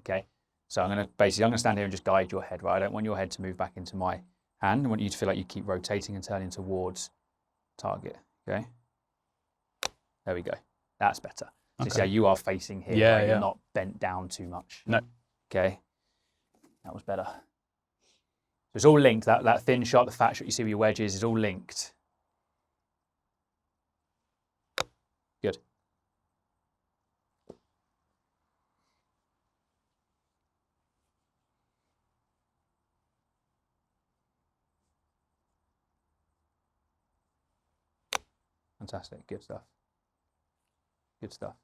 Okay, so I'm going to stand here and just guide your head, right? I don't want your head to move back into my hand. I want you to feel like you keep rotating and turning towards target. Okay, there we go. That's better. So see how you are facing here, yeah, right? yeah. You're not bent down too much. No. Okay, that was better. So it's all linked. That thin shot, the fat shot you see with your wedges is all linked. Good. Fantastic. Good stuff. Good stuff.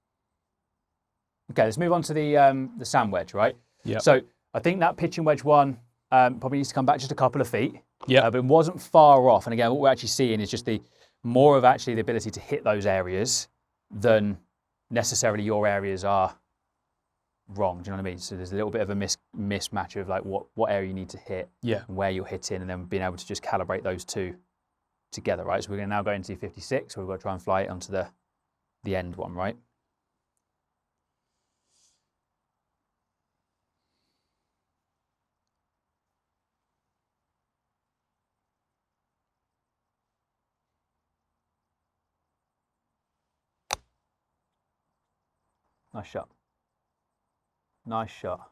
Okay, let's move on to the sand wedge, right? Yeah. So I think that pitching wedge one probably needs to come back just a couple of feet. Yeah. But it wasn't far off. And again, what we're actually seeing is just the ability to hit those areas than necessarily your areas are wrong. Do you know what I mean? So there's a little bit of a mismatch of like what area you need to hit, Yeah. and where you're hitting, and then being able to just calibrate those two together, right? So we're going to now go into 56, so we've got to try and fly it onto the end one, right? Nice shot. Nice shot.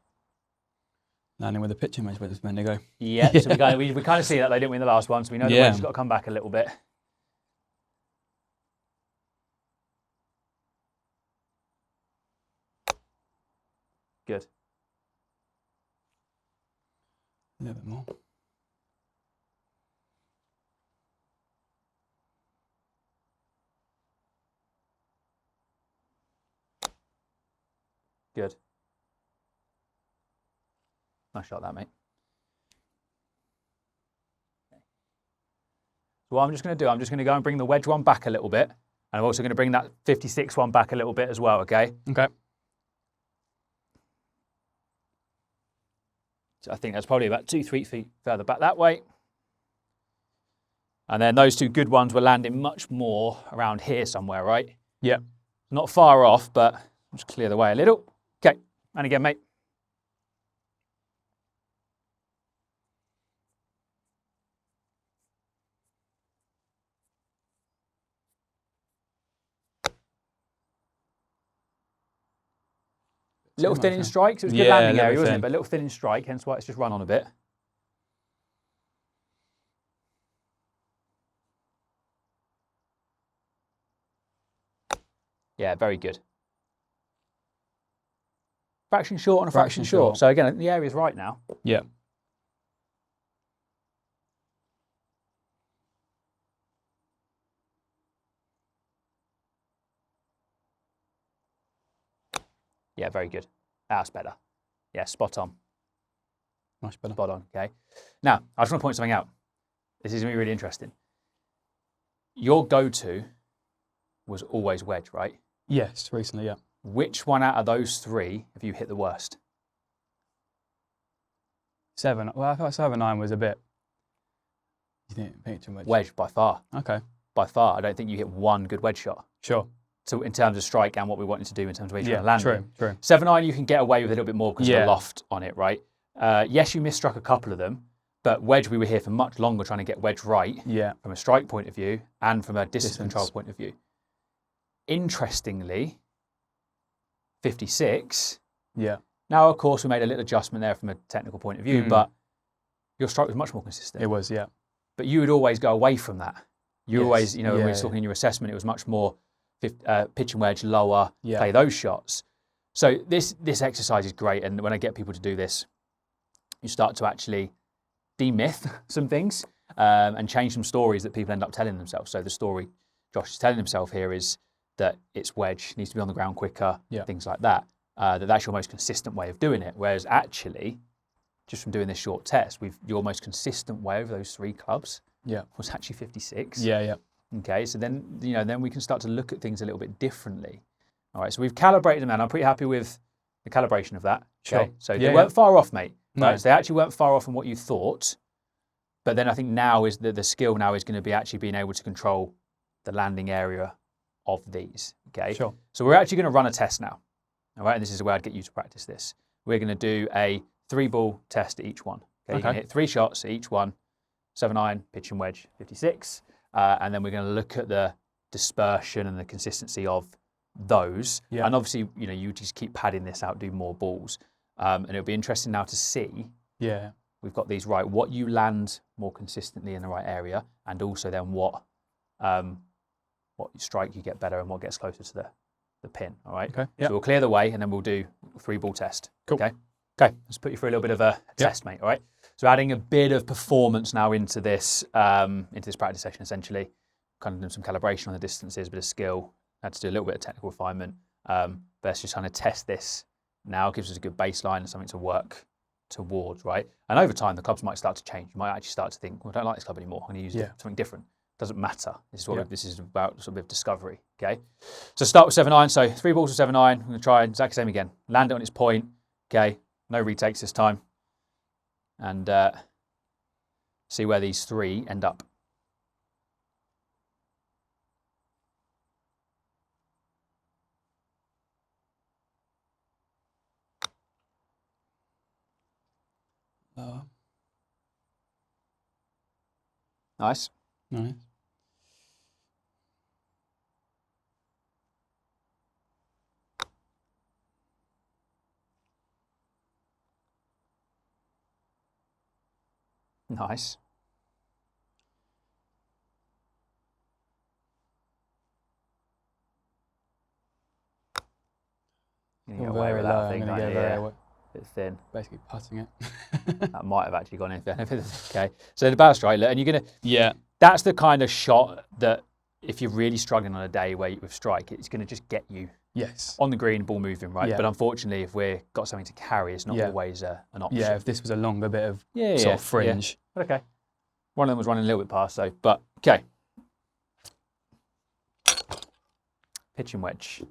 Landing with a pitching wedge where it's meant to go. Yeah, so we kind of see that they didn't win the last one, so we know the wedge has got to come back a little bit. Good. A little bit more. Good. Nice shot that, mate. So what I'm just going to do, I'm just going to go and bring the wedge one back a little bit. And I'm also going to bring that 56 one back a little bit as well, okay? Okay. So I think that's probably about 2-3 feet further back that way. And then those two good ones were landing much more around here somewhere, right? Yeah. Not far off, but just clear the way a little. Okay, and again, mate. Little thin in strike, so it was a good landing area, wasn't it? But a little thin in strike, hence why it's just run on a bit. Yeah, very good. Fraction short and a fraction short. So again, the area's right now. Yeah. Yeah, very good. That's better. Yeah, spot on. Much better. Spot on, okay. Now, I just want to point something out. This is going to be really interesting. Your go-to was always wedge, right? Yes, recently, yeah. Which one out of those three have you hit the worst? 7. Well, I thought 7-9 was a bit. You think pitching wedge? Wedge, by far. Okay. By far. I don't think you hit one good wedge shot. Sure. So in terms of strike and what we wanted to do in terms of where you're trying to land. True. 7-9, you can get away with a little bit more because of the loft on it, right? Yes, you misstruck a couple of them, but wedge, we were here for much longer trying to get wedge right. Yeah. From a strike point of view and from a distance control point of view. interestingly, 56. Yeah. Now, of course, we made a little adjustment there from a technical point of view, but your stroke was much more consistent. It was, yeah. But you would always go away from that. You always, when we were talking in your assessment, it was much more pitch and wedge, lower, play those shots. So this exercise is great. And when I get people to do this, you start to actually demyth some things and change some stories that people end up telling themselves. So the story Josh is telling himself here is that it's wedge, needs to be on the ground quicker, things like that. That's your most consistent way of doing it. Whereas actually, just from doing this short test, your most consistent way over those 3 clubs was actually 56. Yeah. Okay, so then then we can start to look at things a little bit differently. All right, so we've calibrated them, and I'm pretty happy with the calibration of that. Okay? Sure. So they weren't far off, mate. No. Right? So they actually weren't far off from what you thought. But then I think now is the skill now is going to be actually being able to control the landing area of these. Okay. Sure. So we're actually going to run a test now. All right, and this is where I'd get you to practice this. We're going to do a 3-ball test at each one. Okay. You can hit 3 shots at each one, 7-iron, pitch and wedge, 56. And then we're going to look at the dispersion and the consistency of those. Yeah. And obviously, you just keep padding this out, do more balls. And it'll be interesting now to see. Yeah. We've got these right. What you land more consistently in the right area, and also then what strike you get better and what gets closer to the pin. All right. Okay. So we'll clear the way, and then we'll do a 3-ball test. Cool. Okay. Let's put you through a little bit of a test, mate. All right. So adding a bit of performance now into this practice session, essentially, kind of doing some calibration on the distances, a bit of skill. Had to do a little bit of technical refinement. But let's just kind of test this now. It gives us a good baseline and something to work towards, right? And over time, the clubs might start to change. You might actually start to think, well, I don't like this club anymore. I'm going to use something different. Doesn't matter. This is what this is about, sort of discovery. Okay. So start with 7-iron. So 3 balls with 7-iron. I'm going to try exactly the same again. Land it on its point. Okay. No retakes this time. And see where these 3 end up. Nice. Nice. Nice. You get away with that thing, don't you? Yeah. Bit thin. Basically putting it. That might have actually gone in. Okay. So the bow strike, and you're going to... Yeah. That's the kind of shot that if you're really struggling on a day with strike, it's going to just get you on the green, ball moving, right? Yeah. But unfortunately, if we've got something to carry, it's not always an option. Yeah, if this was a longer bit of sort of fringe. Yeah. Okay. One of them was running a little bit past, though. But, okay. Pitch and wedge.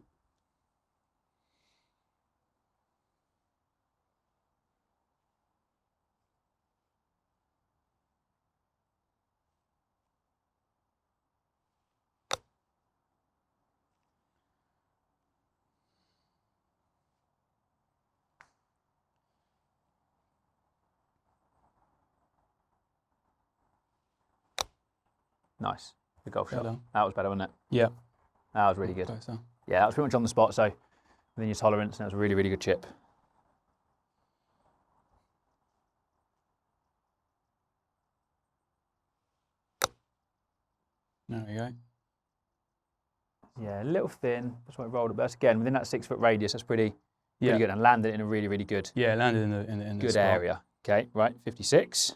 Nice. Good golf shot. That was better, wasn't it? Yeah. That was really good. Yeah, that was pretty much on the spot, so within your tolerance, and that was a really, really good chip. There we go. Yeah, a little thin. That's why it rolled it. But that's, again, within that 6-foot radius, that's pretty good. And landed in a really, really good landed in the good spot. area. Okay, right, 56.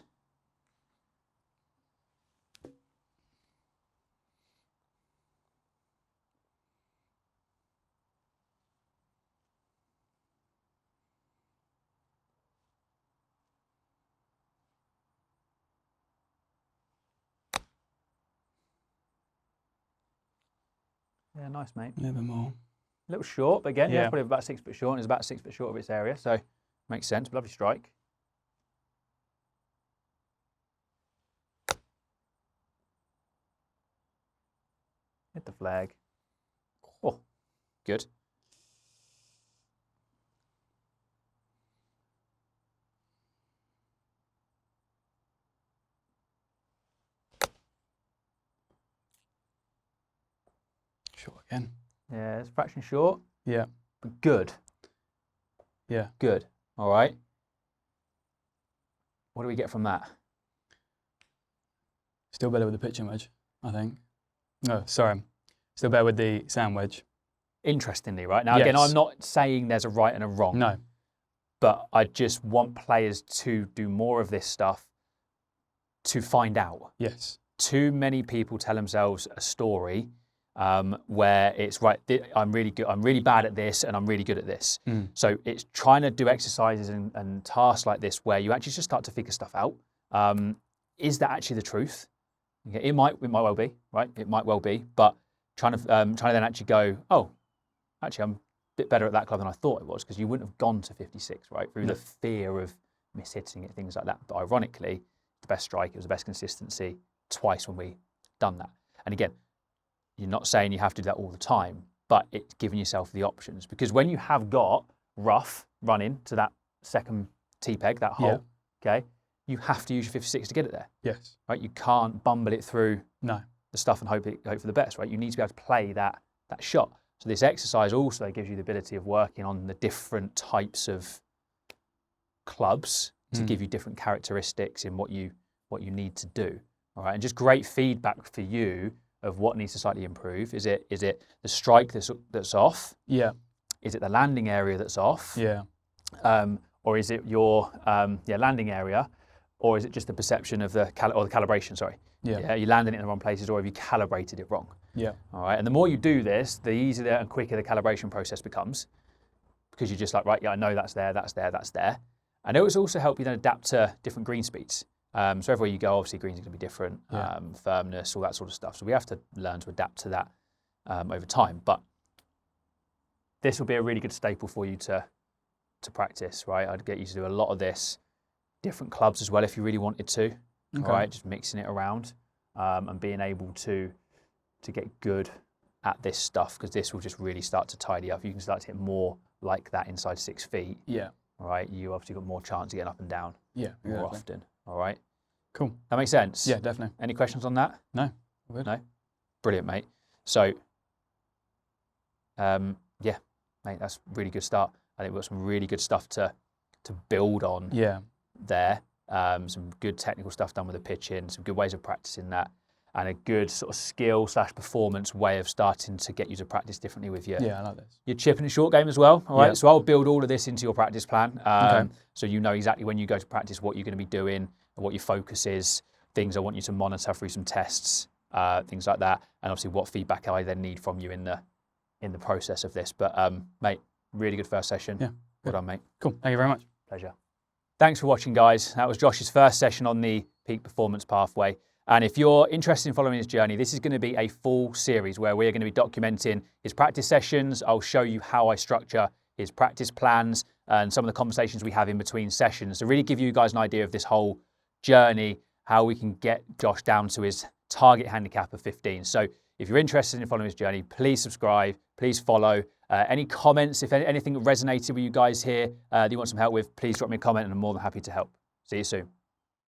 Yeah, nice, mate. A little bit more. A little short, but again, probably about 6 foot short, and it's about 6 foot short of its area, so makes sense. Lovely strike. Hit the flag. Oh, good. Short again. Yeah, it's a fraction short, Yeah. but good. Yeah. Good. All right. What do we get from that? Still better with the pitching wedge, I think. No, sorry. Still better with the sand wedge. Interestingly, right? Now, again, Yes. I'm not saying there's a right and a wrong. No. But I just want players to do more of this stuff to find out. Yes. Too many people tell themselves a story where it's right, I'm really good, I'm really bad at this, and I'm really good at this. So it's trying to do exercises and tasks like this where you actually just start to figure stuff out. Is that actually the truth? Okay, it might well be, right? It might well be, but trying to then actually go, oh, actually I'm a bit better at that club than I thought it was, because you wouldn't have gone to 56, right? Through the fear of mishitting it, things like that. But ironically, the best strike, it was the best consistency twice when we done that. And again, you're not saying you have to do that all the time, but it's giving yourself the options. Because when you have got rough running to that second tee peg, that hole, okay, you have to use your 56 to get it there. Yes. Right? You can't bumble it through No. the stuff and hope for the best, right? You need to be able to play that shot. So this exercise also gives you the ability of working on the different types of clubs to give you different characteristics in what you need to do. All right, and just great feedback for you of what needs to slightly improve. Is it the strike that's off? Yeah. Is it the landing area that's off? Yeah. Or is it your landing area? Or is it just the perception of the calibration? Sorry. Yeah. You're landing it in the wrong places, or have you calibrated it wrong? Yeah. All right. And the more you do this, the easier and quicker the calibration process becomes, because you're just like, right, yeah, I know that's there, that's there, that's there. And it will also help you then adapt to different green speeds. So everywhere you go, obviously greens are going to be different, firmness, all that sort of stuff. So we have to learn to adapt to that over time. But this will be a really good staple for you to practice, right? I'd get you to do a lot of this, different clubs as well if you really wanted to. Okay. All right, just mixing it around and being able to get good at this stuff, because this will just really start to tidy up. You can start to hit more like that inside 6 feet. Yeah. All right, you obviously got more chance of getting up and down more often. All right. Cool. That makes sense? Yeah, definitely. Any questions on that? No. Good. No? Brilliant, mate. So, mate, that's a really good start. I think we've got some really good stuff to build on there. Some good technical stuff done with the pitching, some good ways of practicing that, and a good sort of skill/performance way of starting to get you to practice differently with your I like this. Your chip and short game as well. All right. So I'll build all of this into your practice plan. So you know exactly when you go to practice what you're going to be doing, and what your focus is, things I want you to monitor through some tests, things like that, and obviously what feedback I then need from you in the process of this. But mate, really good first session. Yeah. Well done, mate. Cool. Thank you very much. Pleasure. Thanks for watching, guys. That was Josh's first session on the Peak Performance Pathway. And if you're interested in following his journey, this is going to be a full series where we're going to be documenting his practice sessions. I'll show you how I structure his practice plans and some of the conversations we have in between sessions to really give you guys an idea of this whole journey, how we can get Josh down to his target handicap of 15. So if you're interested in following his journey, please subscribe, please follow. Any comments, if anything resonated with you guys here that you want some help with, please drop me a comment and I'm more than happy to help. See you soon.